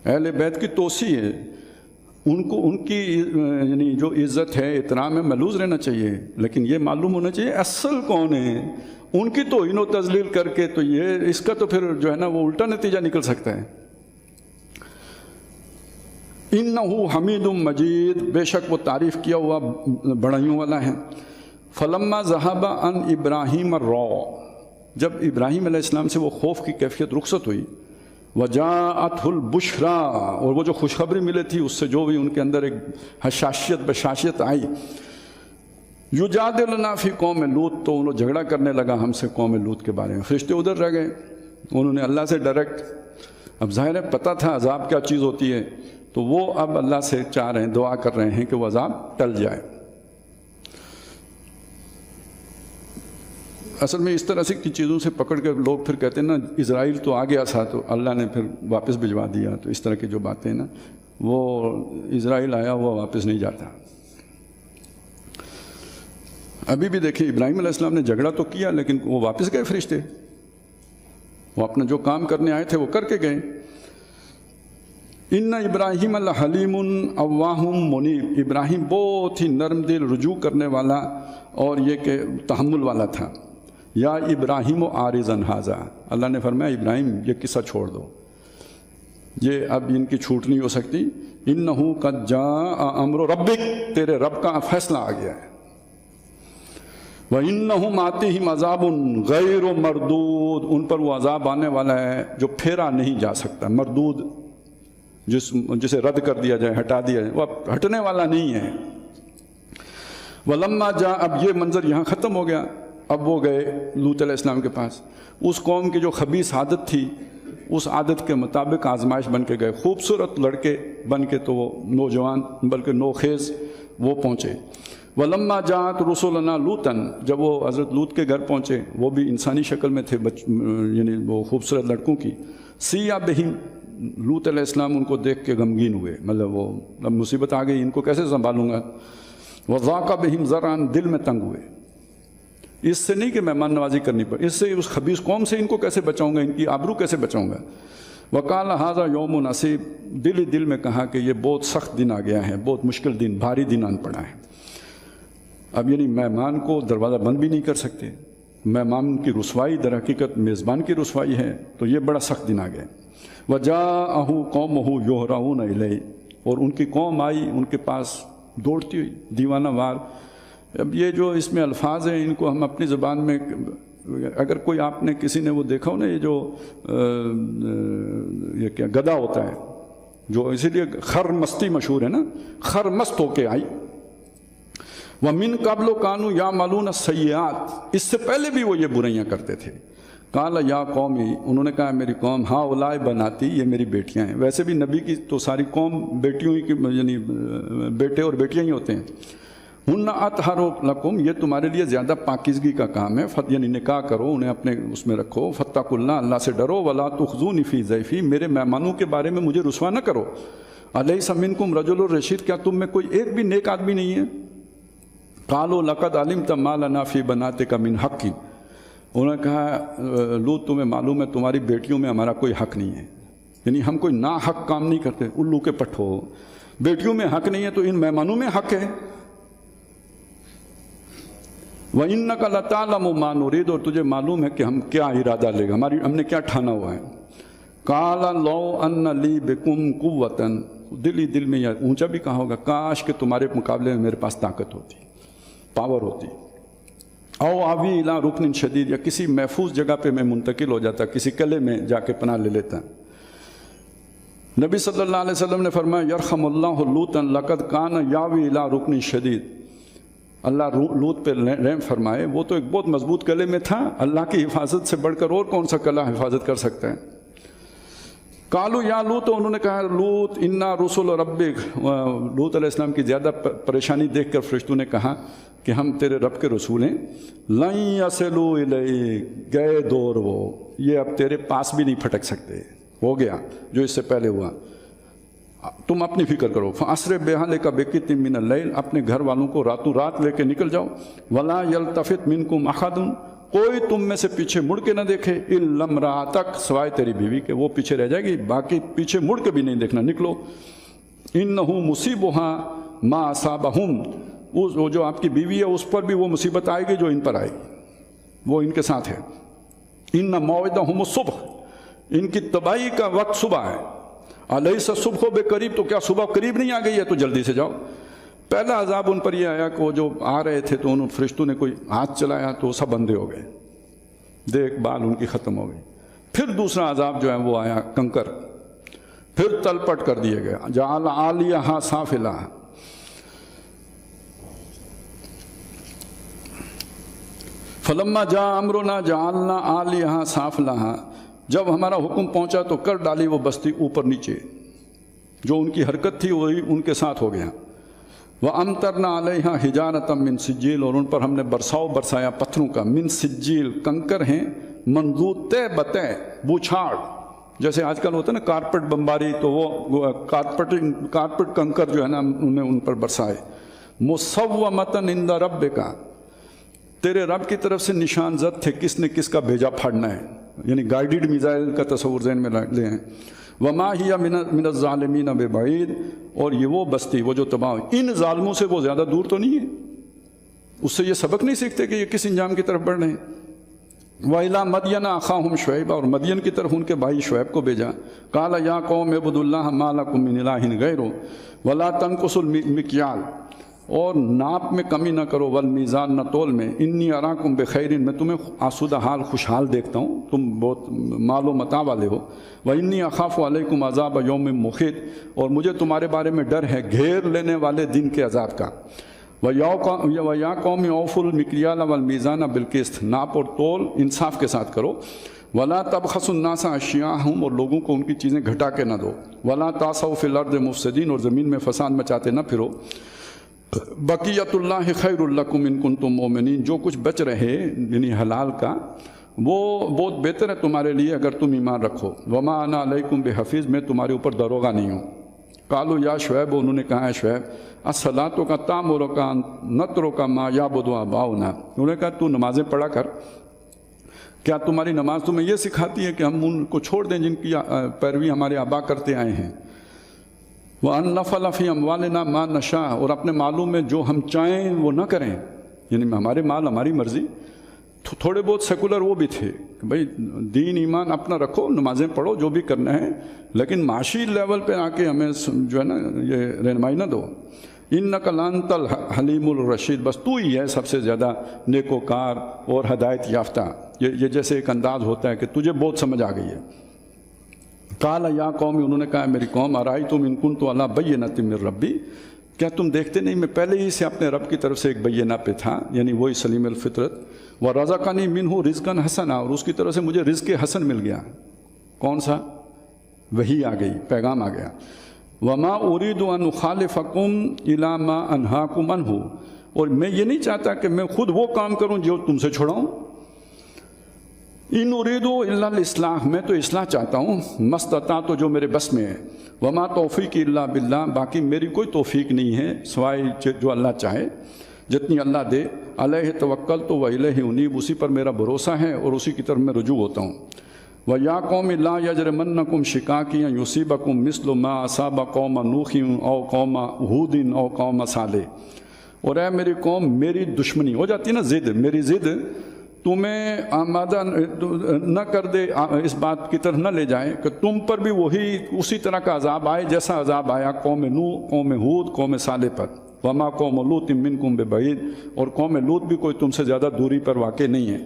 اہل بیت کی توسیع ہے، ان کی یعنی جو عزت ہے، احترام ہے، ملوز رہنا چاہیے، لیکن یہ معلوم ہونا چاہیے اصل کون ہے، ان کی توہین و تذلیل کر کے تو یہ اس کا تو پھر جو ہے نا وہ الٹا نتیجہ نکل سکتا ہے۔ انہ حمید مجید، بے شک وہ تعریف کیا ہوا بڑائیوں والا ہے۔ فلما ذہب عن ابراہیم الروع، جب ابراہیم علیہ السلام سے وہ خوف کی کیفیت رخصت ہوئی، وجاءتہ البشریٰ، اور وہ جو خوشخبری ملے تھی اس سے جو بھی ان کے اندر ایک حشاشیت بشاشیت آئی، یجادلنا فی قوم لوط، تو انہوں جھگڑا کرنے لگا ہم سے قوم لوط کے بارے میں۔ فرشتے ادھر رہ گئے، انہوں نے اللہ سے ڈائریکٹ، اب ظاہر ہے پتہ تھا عذاب کیا چیز ہوتی ہے، تو وہ اب اللہ سے چاہ رہے ہیں، دعا کر رہے ہیں کہ وہ عذاب ٹل جائے۔ اصل میں اس طرح سے کی چیزوں سے پکڑ کے لوگ پھر کہتے ہیں نا اسرائیل تو آ گیا تھا تو اللہ نے پھر واپس بھجوا دیا، تو اس طرح کی جو باتیں نا، وہ اسرائیل آیا ہوا واپس نہیں جاتا۔ ابھی بھی دیکھیں ابراہیم علیہ السلام نے جھگڑا تو کیا لیکن وہ واپس گئے فرشتے، وہ اپنا جو کام کرنے آئے تھے وہ کر کے گئے۔ ان ابراہیم الحلیم اواہ منیب، ابراہیم بہت ہی نرم دل، رجوع کرنے والا اور یہ کہ تحمل والا تھا۔ یا ابراہیم و عارضاً ھذا، اللہ نے فرمایا ابراہیم یہ قصہ چھوڑ دو، یہ اب ان کی چھوٹ نہیں ہو سکتی۔ انہ قد جاء امر ربک، تیرے رب کا فیصلہ آ گیا ہے۔ وَإِنَّهُمْ آتِهِمْ عَذَابٌ غَيْرُ مَرْدُودٌ، ان پر وہ عذاب آنے والا ہے جو پھیرا نہیں جا سکتا۔ مردود جسے رد کر دیا جائے، ہٹا دیا جائے، وہ ہٹنے والا نہیں ہے۔ وَلَمَّا جَاءَ، اب یہ منظر یہاں ختم ہو گیا، اب وہ گئے لوط علیہ السلام کے پاس، اس قوم کی جو خبیث عادت تھی اس عادت کے مطابق آزمائش بن کے گئے، خوبصورت لڑکے بن کے، تو وہ نوجوان بلکہ نوخیز وہ پہنچے۔ وَلَمَّا جَاءَتْ رُسُلُنَا لُوطًا، جب وہ حضرت لوط کے گھر پہنچے، وہ بھی انسانی شکل میں تھے، یعنی وہ خوبصورت لڑکوں کی۔ سِیَّ بِہِمْ، لوط علیہ السلام ان کو دیکھ کے غمگین ہوئے، مطلب وہ اب مصیبت آ گئی، ان کو کیسے سنبھالوں گا۔ وَضَاقَ بِهِمْ ذَرْعًا، دل میں تنگ ہوئے، اس سے نہیں کہ مہمان نوازی کرنی پڑے، اس سے اس خبیث قوم سے ان کو کیسے بچاؤں گا، ان کی آبرو کیسے بچاؤں گا۔ وَقَالَ هَذَا يَوْمٌ عَسِيرٌ، دل ہی دل میں کہا کہ یہ بہت سخت دن آ گیا ہے، بہت مشکل دن، بھاری دن آن پڑا ہے۔ اب یعنی مہمان کو دروازہ بند بھی نہیں کر سکتے، مہمان کی رسوائی در حقیقت میزبان کی رسوائی ہے، تو یہ بڑا سخت دن آ گیا۔ وَجَاءَهُ قَوْمُهُ يُهْرَعُونَ إِلَيْهِ، اور ان کی قوم آئی ان کے پاس دوڑتی ہوئی، دیوانہ وار۔ اب یہ جو اس میں الفاظ ہیں ان کو ہم اپنی زبان میں، اگر کوئی آپ نے کسی نے وہ دیکھا ہو نا، یہ جو یہ کیا گدھا ہوتا ہے، جو اسی لیے خرمستی مشہور ہے نا، خرمست ہو کے آئی۔ وَمِن قَبْلُ كَانُوا يَعْمَلُونَ السَّيِّئَاتِ، اس سے پہلے بھی وہ یہ برائیاں کرتے تھے۔ قَالَ يَا قَوْمِ، انہوں نے کہا میری قوم، هَؤُلَاءِ بَنَاتِي، یہ میری بیٹیاں ہیں۔ ویسے بھی نبی کی تو ساری قوم بیٹیوں ہی کی، یعنی بیٹے اور بیٹیاں ہی ہوتے ہیں۔ ہن اطہر لکم، یہ تمہارے لیے زیادہ پاکیزگی کا کام ہے، یعنی نکاح کرو، انہیں اپنے اس میں رکھو۔ فاتقوا اللہ، اللہ سے ڈرو۔ ولا تخزونی فی ضیفی، میرے مہمانوں کے بارے میں مجھے رسوا نہ کرو۔ الیس منکم رجل الرشید، کیا تم میں کوئی ایک بھی نیک آدمی نہیں ہے؟ قالوا لقد علمت ما لنا فی بناتک من حق، انہوں نے کہا لوط تمہیں معلوم ہے تمہاری بیٹیوں میں ہمارا کوئی حق نہیں ہے، یعنی ہم کوئی ناحق کام نہیں کرتے۔ الو کے پٹھو، بیٹیوں میں حق نہیں ہے تو ان مہمانوں میں حق ہے۔ وَإِنَّكَ لَتَعْلَمُ مَا نُرِيدُ، اور تجھے معلوم ہے کہ ہم کیا ارادہ لے گا، ہم نے کیا ٹھانا ہوا ہے۔ قَالَ لَوْ أَنَّ لِي بِكُمْ قُوَّةً، دل ہی دل میں یا اونچا بھی کہا ہوگا، کاش کہ تمہارے مقابلے میں میرے پاس طاقت ہوتی، پاور ہوتی۔ او آوی الی رکن شدید، یا کسی محفوظ جگہ پہ میں منتقل ہو جاتا، کسی قلعے میں جا کے پناہ لے لیتا۔ نبی صلی اللہ علیہ وسلم نے فرمایا یرحم اللہ لوطا لقد کان یاوی الی رکن شدید، اللہ لوط پہ رحم فرمائے، وہ تو ایک بہت مضبوط قلعے میں تھا، اللہ کی حفاظت سے بڑھ کر اور کون سا قلعہ حفاظت کر سکتا ہے۔ قالوا یا لوط، انہوں نے کہا لوط انا رسول ربک، لوط علیہ السلام کی زیادہ پریشانی دیکھ کر فرشتوں نے کہا کہ ہم تیرے رب کے رسول ہیں۔ لن یصلوا الیک، گئے دور وہ، یہ اب تیرے پاس بھی نہیں پھٹک سکتے، ہو گیا جو اس سے پہلے ہوا، تم اپنی فکر کرو۔ فاسر بأہلک بقطع من اللیل، اپنے گھر والوں کو راتوں رات لے کے نکل جاؤ۔ ولا یلتفت منکم احد، کوئی تم میں سے پیچھے مڑ کے نہ دیکھے، الا امرأتک، سوائے تیری بیوی کے، وہ پیچھے رہ جائے گی، باقی پیچھے مڑ کے بھی نہیں دیکھنا، نکلو۔ انہ مصیبها ما اصابہم، وہ جو آپ کی بیوی ہے اس پر بھی وہ مصیبت آئے گی جو ان پر آئے گی، وہ ان کے ساتھ ہے۔ ان موعدہم الصبح، ان کی تباہی کا وقت صبح ہے۔ الیس الصبح بقریب، تو کیا صبح قریب نہیں آ گئی ہے، تو جلدی سے جاؤ۔ پہلا عذاب ان پر یہ آیا کہ وہ جو آ رہے تھے تو ان فرشتوں نے کوئی ہاتھ چلایا تو سب اندھے ہو گئے، دیکھ بھال ان کی ختم ہو گئی۔ پھر دوسرا عذاب جو ہے وہ آیا کنکر، پھر تل پٹ کر دیے گئے۔ جعل عالیہا سافلہا، فلما جاء امرنا جعلنا عالیہا سافلہا، جب ہمارا حکم پہنچا تو کر ڈالی وہ بستی اوپر نیچے، جو ان کی حرکت تھی وہی ان کے ساتھ ہو گیا۔ وَأَمْطَرْنَا عَلَيْهَا حِجَارَةً مِّن سِجِّيلٍ، اور ان پر ہم نے برسایا پتھروں کا، من سجیل، کنکر ہیں، منضود طے بطے، بوچھاڑ، جیسے آج کل ہوتا ہے نا کارپٹ بمباری، تو وہ کارپٹ کنکر جو ہے نا انہیں ان پر برسائے. مُصَوَّمَةً عِندَ رَبِّكَ، تیرے رب کی طرف سے نشان زد تھے کس نے کس کا بھیجا پھاڑنا ہے، یعنی گائیڈڈ میزائل کا تصور ذہن میں لے ہیں. وما ہی من الظالمین ببعید، اور یہ وہ بستی وہ جو تباہ ہوئی، ان ظالموں سے وہ زیادہ دور تو نہیں ہے. اس سے یہ سبق نہیں سیکھتے کہ یہ کس انجام کی طرف بڑھ رہے ہیں. وَإِلَىٰ مَدْيَنَ أَخَاهُمْ شُعَيْبًا، اور مدین کی طرف ان کے بھائی شعیب کو بھیجا. قَالَ يَا قَوْمِ اعْبُدُوا اللَّهَ مَا لَكُم مِّنْ إِلَٰهٍ غَيْرُهُ وَلَا تَنقُصُوا الْمِكْيَالَ، اور ناپ میں کمی نہ کرو، والمیزان، نہ تول میں. انی اراکم بخیر، میں تمہیں آسودہ حال خوشحال دیکھتا ہوں، تم بہت مال و متاع والے ہو. وانی اخاف علیکم عذاب یوم محیط، اور مجھے تمہارے بارے میں ڈر ہے گھیر لینے والے دن کے عذاب کا. وَيَا قَوْمِ أَوْفُوا الْمِكْيَالَ وَالْمِيزَانَ بِالْقِسْطِ، ناپ اور تول انصاف کے ساتھ کرو. وَلَا تَبْخَسُوا النَّاسَ أَشْيَاءَهُمْ، اور لوگوں کو ان کی چیزیں گھٹا کے نہ دو. وَلَا تَعْثَوْا فِي الْأَرْضِ مُفْسِدِينَ، اور زمین میں فساد مچاتے نہ پھرو. بقیت اللہ خیر لکم ان کنتم مومنین، جو کچھ بچ رہے یعنی حلال کا وہ بہت بہتر ہے تمہارے لیے اگر تم ایمان رکھو. وما انا علیکم بحفیظ، میں تمہارے اوپر داروغہ نہیں ہوں. قالوا یا شعیب، انہوں نے کہا ہے شعیب، الصلاۃ کا تامرک ان نترک ما یعبد آباؤنا، انہوں نے کہا تو نمازیں پڑھا کر، کیا تمہاری نماز تمہیں یہ سکھاتی ہے کہ ہم ان کو چھوڑ دیں جن کی پیروی ہمارے آبا کرتے آئے ہیں. وَأَن نَفْعَلَ فِي أَمْوَالِنَا مَا نَشَاءُ، اور اپنے مالوں میں جو ہم چاہیں وہ نہ کریں، یعنی ہمارے مال ہماری مرضی. تھوڑے بہت سیکولر وہ بھی تھے کہ بھائی دین ایمان اپنا رکھو، نمازیں پڑھو، جو بھی کرنا ہے، لیکن معاشی لیول پہ آ کے ہمیں جو ہے نا یہ رہنمائی نہ دو. اِنَّكَ لَأَنْتَ الْحَلِيمُ الرَّشِيدُ، بس تو ہی ہے سب سے زیادہ نیکوکار اور ہدایت یافتہ. یہ جیسے ایک انداز ہوتا ہے کہ تجھے بہت سمجھ آ گئی ہے. قال یا قوم، انہوں نے کہا میری قوم، ارائیتم ان کنت علی بینۃ من ربی، کیا تم دیکھتے نہیں میں پہلے ہی سے اپنے رب کی طرف سے ایک بینہ پہ تھا، یعنی وہی سلیم الفطرت. ورزقنی منہ رزقا حسنا، اور اس کی طرف سے مجھے رزق حسن مل گیا. کون سا؟ وہی آ گئی، پیغام آ گیا. وما اريد ان اخالفکم الی ما انہاکم عنہ، اور میں یہ نہیں چاہتا کہ میں خود وہ کام کروں جو تم سے چھڑاؤں. ان اريد الا الاصلاح، میں تو اصلاح چاہتا ہوں، مستطاعت جو میرے بس میں ہے. وما توفیق الا باللہ، باقی میری کوئی توفیق نہیں ہے سوائے جو اللہ چاہے، جتنی اللہ دے. علیہ توکلت و الیہ انیب، اسی پر میرا بھروسہ ہے اور اسی کی طرف میں رجوع ہوتا ہوں. وَيَا قَوْمِ لَا يَجْرِمَنَّكُمْ شِقَاقِي أَن يُصِيبَكُم مِّثْلُ مَا أَصَابَ قَوْمَ نُوحٍ أَوْ قَوْمَ هُودٍ أَوْ قَوْمَ صَالِحٍ، اور اے میری قوم، میری دشمنی ہو جاتی ہے نا، ضد، میری ضد تمہیں آمادہ نہ کر دے، اس بات کی طرف نہ لے جائے کہ تم پر بھی وہی اسی طرح کا عذاب آئے جیسا عذاب آیا قوم نوح، قوم ہود، قوم صالح پر. وما قوم لوط منکم ببعید، اور قوم لوط بھی کوئی تم سے زیادہ دوری پر واقع نہیں ہے.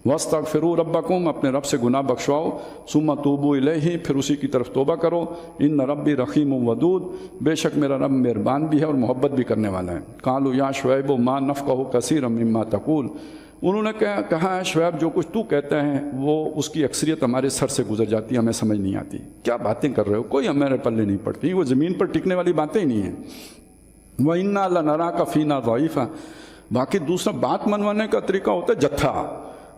واستغفروا ربکم، اپنے رب سے گناہ بخشواؤ. ثم توبوا الیہ، پھر اسی کی طرف توبہ کرو. ان ربی رحیم ودود، بے شک میرا رب مہربان بھی ہے اور محبت بھی کرنے والا ہے. قالوا یا شعیب ما نفقہ کثیرا مما تقول، انہوں نے کہا ہے شعیب جو کچھ تو کہتا ہے وہ اس کی اکثریت ہمارے سر سے گزر جاتی ہے، ہمیں سمجھ نہیں آتی. کیا باتیں کر رہے ہو، کوئی ہمارے پلے نہیں پڑتی، وہ زمین پر ٹکنے والی باتیں ہی نہیں ہیں. وَإِنَّا لَنَرَاكَ فِينَا ضَعِيفًا، باقی دوسرا بات منوانے کا طریقہ ہوتا ہے جتھا،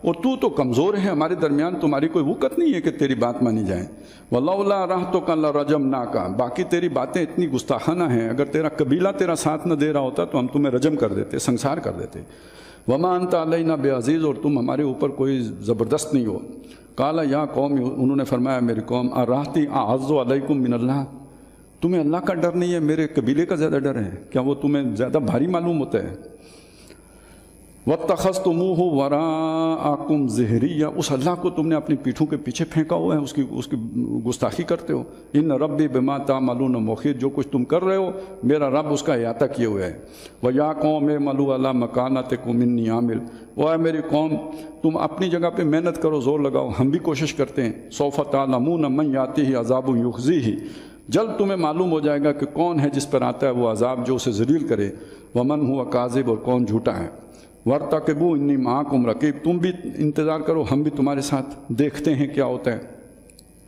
اور تو کمزور ہے، ہمارے درمیان تمہاری کوئی وقت نہیں ہے کہ تیری بات مانی جائے. وَلَوْلَا رَحْتُكَ لَرَجَمْنَاكَ، باقی تیری باتیں اتنی گستاخانہ ہیں، اگر تیرا قبیلہ تیرا ساتھ نہ دے رہا ہوتا تو ہم تمہیں رجم کر دیتے، سنسار کر دیتے. وما انت علینا بعزیز، اور تم ہمارے اوپر کوئی زبردست نہیں ہو. قال یا قوم، انہوں نے فرمایا میری قوم، اراہتی اعز علیکم من اللہ، تمہیں اللہ کا ڈر نہیں ہے، میرے قبیلے کا زیادہ ڈر ہے، کیا وہ تمہیں زیادہ بھاری معلوم ہوتا ہے؟ وَاتَّخَذْتُمُوهُ وَرَاءَكُمْ ظِهْرِيًّا، اس اللہ کو تم نے اپنی پیٹھوں کے پیچھے پھینکا ہوا ہے، اس کی گستاخی کرتے ہو. ان ربی بما تعملون محیط، جو کچھ تم کر رہے ہو میرا رب اس کا احاطہ کیے ہوئے ہے. وَيَا قَوْمِ اعْمَلُوا عَلَىٰ مَكَانَتِكُمْ إِنِّي عَامِلٌ، وہ اے میری قوم تم اپنی جگہ پہ محنت کرو، زور لگاؤ، ہم بھی کوشش کرتے ہیں. سوف تعلمون من یاتیہ عذاب یخزیہ، جلد تمہیں معلوم ہو جائے گا کہ کون ہے جس پر آتا ہے وہ عذاب جو اسے ذلیل کرے. ومن ہوا کاذب، اور کون جھوٹا ہے. وَارْتَقِبُوا إِنِّي مَعَكُمْ رَقِیب، تم بھی انتظار کرو، ہم بھی تمہارے ساتھ دیکھتے ہیں کیا ہوتا ہے.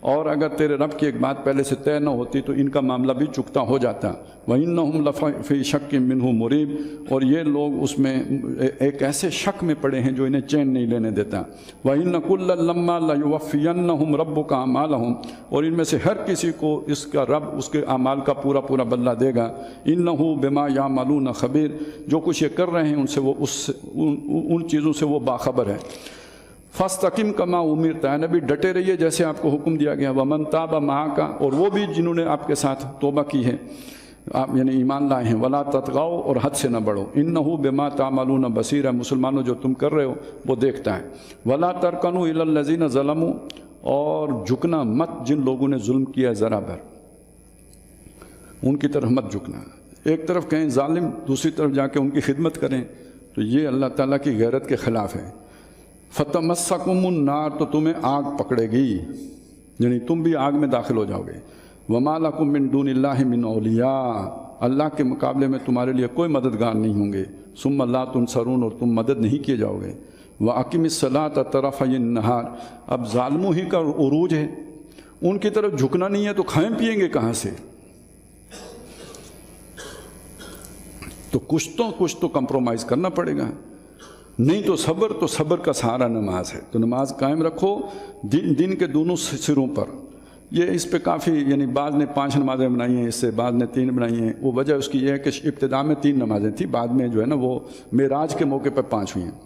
اور اگر تیرے رب کی ایک بات پہلے سے طے نہ ہوتی تو ان کا معاملہ بھی چکتا ہو جاتا۔ وَإِنَّهُمْ لَفِي شَكٍّ مِّنْهُ مُرِيبٍ، اور یہ لوگ اس میں ایک ایسے شک میں پڑے ہیں جو انہیں چین نہیں لینے دیتا۔ وَإِنَّ كُلًّا لَمَّا لَيُوَفِّيَنَّهُمْ رَبُّكَ أَعْمَالَهُمْ، اور ان میں سے ہر کسی کو اس کا رب اس کے اعمال کا پورا پورا بدلہ دے گا۔ إِنَّهُ بِمَا يَعْمَلُونَ خَبِيرٌ، جو کچھ یہ کر رہے ہیں ان سے وہ ان چیزوں سے وہ باخبر ہے۔ فَاسْتَقِمْ كَمَا أُمِرْتَ، نبی ڈٹے رہیے جیسے آپ کو حکم دیا گیا۔ وَمَنْ تَابَ مَعَكَ، اور وہ بھی جنہوں نے آپ کے ساتھ توبہ کی ہے، آپ یعنی ایمان لائے ہیں۔ وَلَا تَطْغَوْا، اور حد سے نہ بڑھو۔ إِنَّهُ بِمَا تَعْمَلُونَ بَصِيرٌ، مسلمانوں جو تم کر رہے ہو وہ دیکھتا ہے۔ وَلَا تَرْكَنُوا إِلَى الَّذِينَ ظَلَمُوا، اور جھکنا مت جن لوگوں نے ظلم کیا ذرا بھر، ان کی طرف مت جھکنا۔ ایک طرف کہیں ظالم، دوسری طرف جا کے ان کی خدمت کریں، تو یہ اللہ تعالیٰ کی غیرت کے خلاف ہے۔ فَتَمَسَّكُمُ النَّارُ، تو تمہیں آگ پکڑے گی، یعنی تم بھی آگ میں داخل ہو جاؤ گے۔ وَمَا لَكُم مِّن دُونِ اللَّهِ مِنْ أَوْلِيَاءَ، اللہ کے مقابلے میں تمہارے لیے کوئی مددگار نہیں ہوں گے۔ ثُمَّ لَا تُنصَرُونَ، اور تم مدد نہیں کیے جاؤ گے۔ وَأَقِمِ الصَّلَاةَ طَرَفَيِ النَّهَارِ، اب ظالموں ہی کا عروج ہے، ان کی طرف جھکنا نہیں ہے تو کھائیں پیئیں گے کہاں سے؟ تو کچھ تو کمپرومائز کرنا پڑے گا، نہیں تو صبر کا سہارا نماز ہے۔ تو نماز قائم رکھو دن کے دونوں سروں پر۔ یہ اس پہ کافی، یعنی بعض نے 5 نمازیں بنائی ہیں، اس سے بعض نے 3 بنائی ہیں۔ وہ وجہ اس کی یہ ہے کہ ابتدا میں 3 نمازیں تھیں، بعد میں جو ہے نا وہ معراج کے موقع پہ 5 ہوئی ہیں۔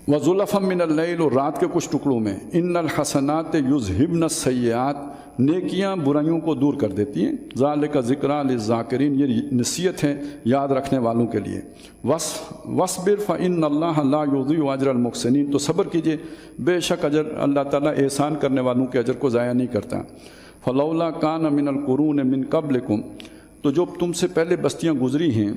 وَزُلَفًا مِّنَ اللَّيْلِ، اور رات کے کچھ ٹکڑوں میں۔ إِنَّ الْحَسَنَاتِ يُذْهِبْنَ السَّيِّئَاتِ، نیکیاں برائیوں کو دور کر دیتی ہیں۔ ذَلِكَ ذِكْرَىٰ لِلذَّاكِرِينَ، یہ نصیحت ہے یاد رکھنے والوں کے لیے۔ وَاصْبِرْ فَإِنَّ اللَّهَ لَا يُضِيعُ أَجْرَ الْمُحْسِنِينَ، تو صبر کیجئے، بے شک اللہ تعالیٰ احسان کرنے والوں کے اجر کو ضائع نہیں کرتا۔ فَلَوْلَا كَانَ مِنَ الْقُرُونِ مِنْ قَبْلِكُمْ، تو جو تم سے پہلے بستیاں گزری ہیں،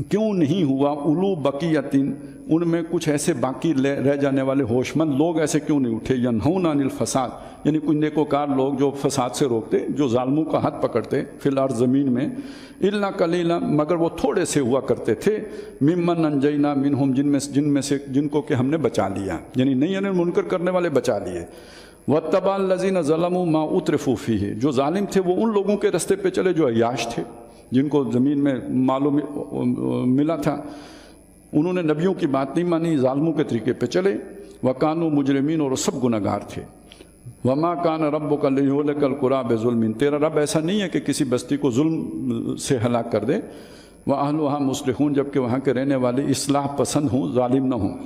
کیوں نہیں ہوا اولو بقیتن، ان میں کچھ ایسے باقی رہ جانے والے ہوش مند لوگ ایسے کیوں نہیں اٹھے؟ ینہون عن الفساد، یعنی کچھ نیکوکار لوگ جو فساد سے روکتے، جو ظالموں کا ہاتھ پکڑتے فی الارض، زمین میں۔ الا قلیلا، مگر وہ تھوڑے سے ہوا کرتے تھے۔ ممن انجینا منہم، جن کو کہ ہم نے بچا لیا، یعنی نہیں منکر کرنے والے بچا لیے۔ واتبع الذین ظلموا ما اترفوا فیہ، جو ظالم تھے وہ ان لوگوں کے رستے پہ چلے جو عیاش تھے، جن کو زمین میں معلوم ملا تھا، انہوں نے نبیوں کی بات نہیں مانی، ظالموں کے طریقے پہ چلے۔ وَكَانُوا مُجْرِمِينَ، اور سب گناہگار تھے۔ وَمَا كَانَ رَبُّكَ لِيُهْلِكَ الْقُرَىٰ بِظُلْمٍ، تیرا رب ایسا نہیں ہے کہ کسی بستی کو ظلم سے ہلاک کر دے۔ وَأَهْلُهَا مُصْلِحُونَ، جبکہ وہاں کے رہنے والے اصلاح پسند ہوں، ظالم نہ ہوں۔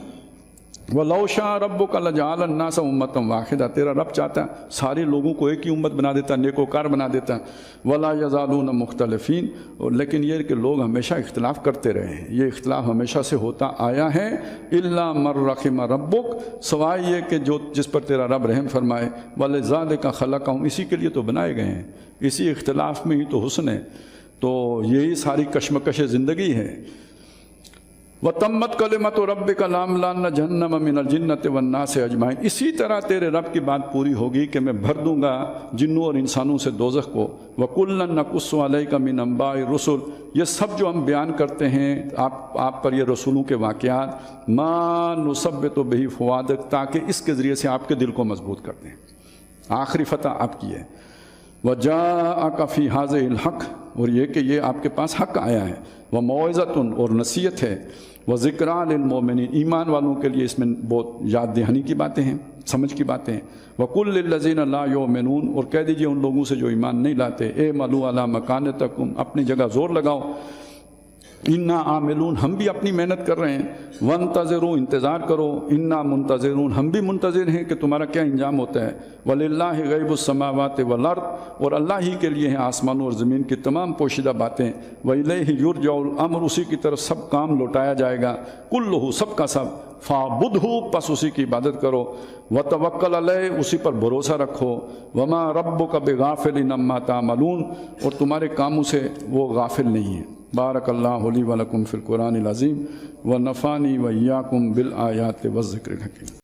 وَلَوْ شَاءَ رَبُّكَ لَجَعَلَ النَّاسَ أُمَّةً وَاحِدَةً، تیرا رب چاہتا سارے لوگوں کو ایک ہی امت بنا دیتا، نیکوکار بنا دیتا۔ وَلَا يَزَالُونَ مُخْتَلِفِينَ، لیکن یہ کہ لوگ ہمیشہ اختلاف کرتے رہے ہیں، یہ اختلاف ہمیشہ سے ہوتا آیا ہے۔ إِلَّا مَن رَحِمَ رَبُّكَ، سوائے یہ کہ جس پر تیرا رب رحم فرمائے۔ وَلِذَٰلِكَ خَلَقَهُمْ، اسی کے لیے تو بنائے گئے ہیں، اسی اختلاف میں ہی تو حسن ہے، تو یہی ساری کشمکش زندگی ہے۔ وَتَمَّتْ كَلِمَةُ رَبِّكَ لَأَمْلَأَنَّ جَهَنَّمَ مِنَ الْجِنَّةِ وَالنَّاسِ أَجْمَعِينَ، اسی طرح تیرے رب کی بات پوری ہوگی کہ میں بھر دوں گا جنوں اور انسانوں سے دوزخ کو۔ وَكُلًّا نَقُصُّ عَلَيْكَ مِنْ أَنبَاءِ الرُّسُلِ، یہ سب جو ہم بیان کرتے ہیں آپ پر یہ رسولوں کے واقعات، مَا نُثَبِّتُ بِهِ فُؤَادَكَ، تاکہ اس کے ذریعے سے آپ کے دل کو مضبوط کر دیں۔ آخری فتح آپ کی ہے۔ وَجَاءَكَ فِي هَٰذِهِ الْحَقُّ، اور یہ کہ یہ آپ کے پاس حق آیا ہے۔ وَمَوْعِظَةٌ، اور نصیحت ہے۔ وَذِكْرَىٰ لِلْمُؤْمِنِينَ، ایمان والوں کے لیے اس میں بہت یاد دہانی کی باتیں ہیں، سمجھ کی باتیں ہیں۔ وَقُل لِّلَّذِينَ لَا يُؤْمِنُونَ، اور کہہ دیجئے ان لوگوں سے جو ایمان نہیں لاتے، اعملوا عَلَىٰ مَكَانَتِكُمْ، اپنی جگہ زور لگاؤ، اِنَّا عَامِلُونَ، ہم بھی اپنی محنت کر رہے ہیں۔ وَانتَظِرُوا، انتظار کرو، اِنَّا مُنتَظِرُونَ، ہم بھی منتظر ہیں کہ تمہارا کیا انجام ہوتا ہے۔ وَلِلَّهِ غَيْبُ السَّمَاوَاتِ وَالْأَرْضِ، اور اللہ ہی کے لیے ہیں آسمانوں اور زمین کی تمام پوشیدہ باتیں۔ وَإِلَيْهِ يُرْجَعُ الْأَمْرُ، اسی کی طرف سب کام لوٹایا جائے گا۔ كُلُّهُ، سب کا سب۔ فَاعْبُدْهُ، پس اسی کی عبادت کرو۔ وَتَوَكَّلْ عَلَيْهِ، اسی پر بھروسہ رکھو۔ وَمَا رَبُّكَ بِغَافِلٍ عَمَّا تَعْمَلُونَ، اور تمہارے کاموں سے وہ غافل نہیں ہے۔ بارک اللہ لی و لکم فی القرآن العظیم ونفعنی و ایاکم بالآیات والذکر الحکیم۔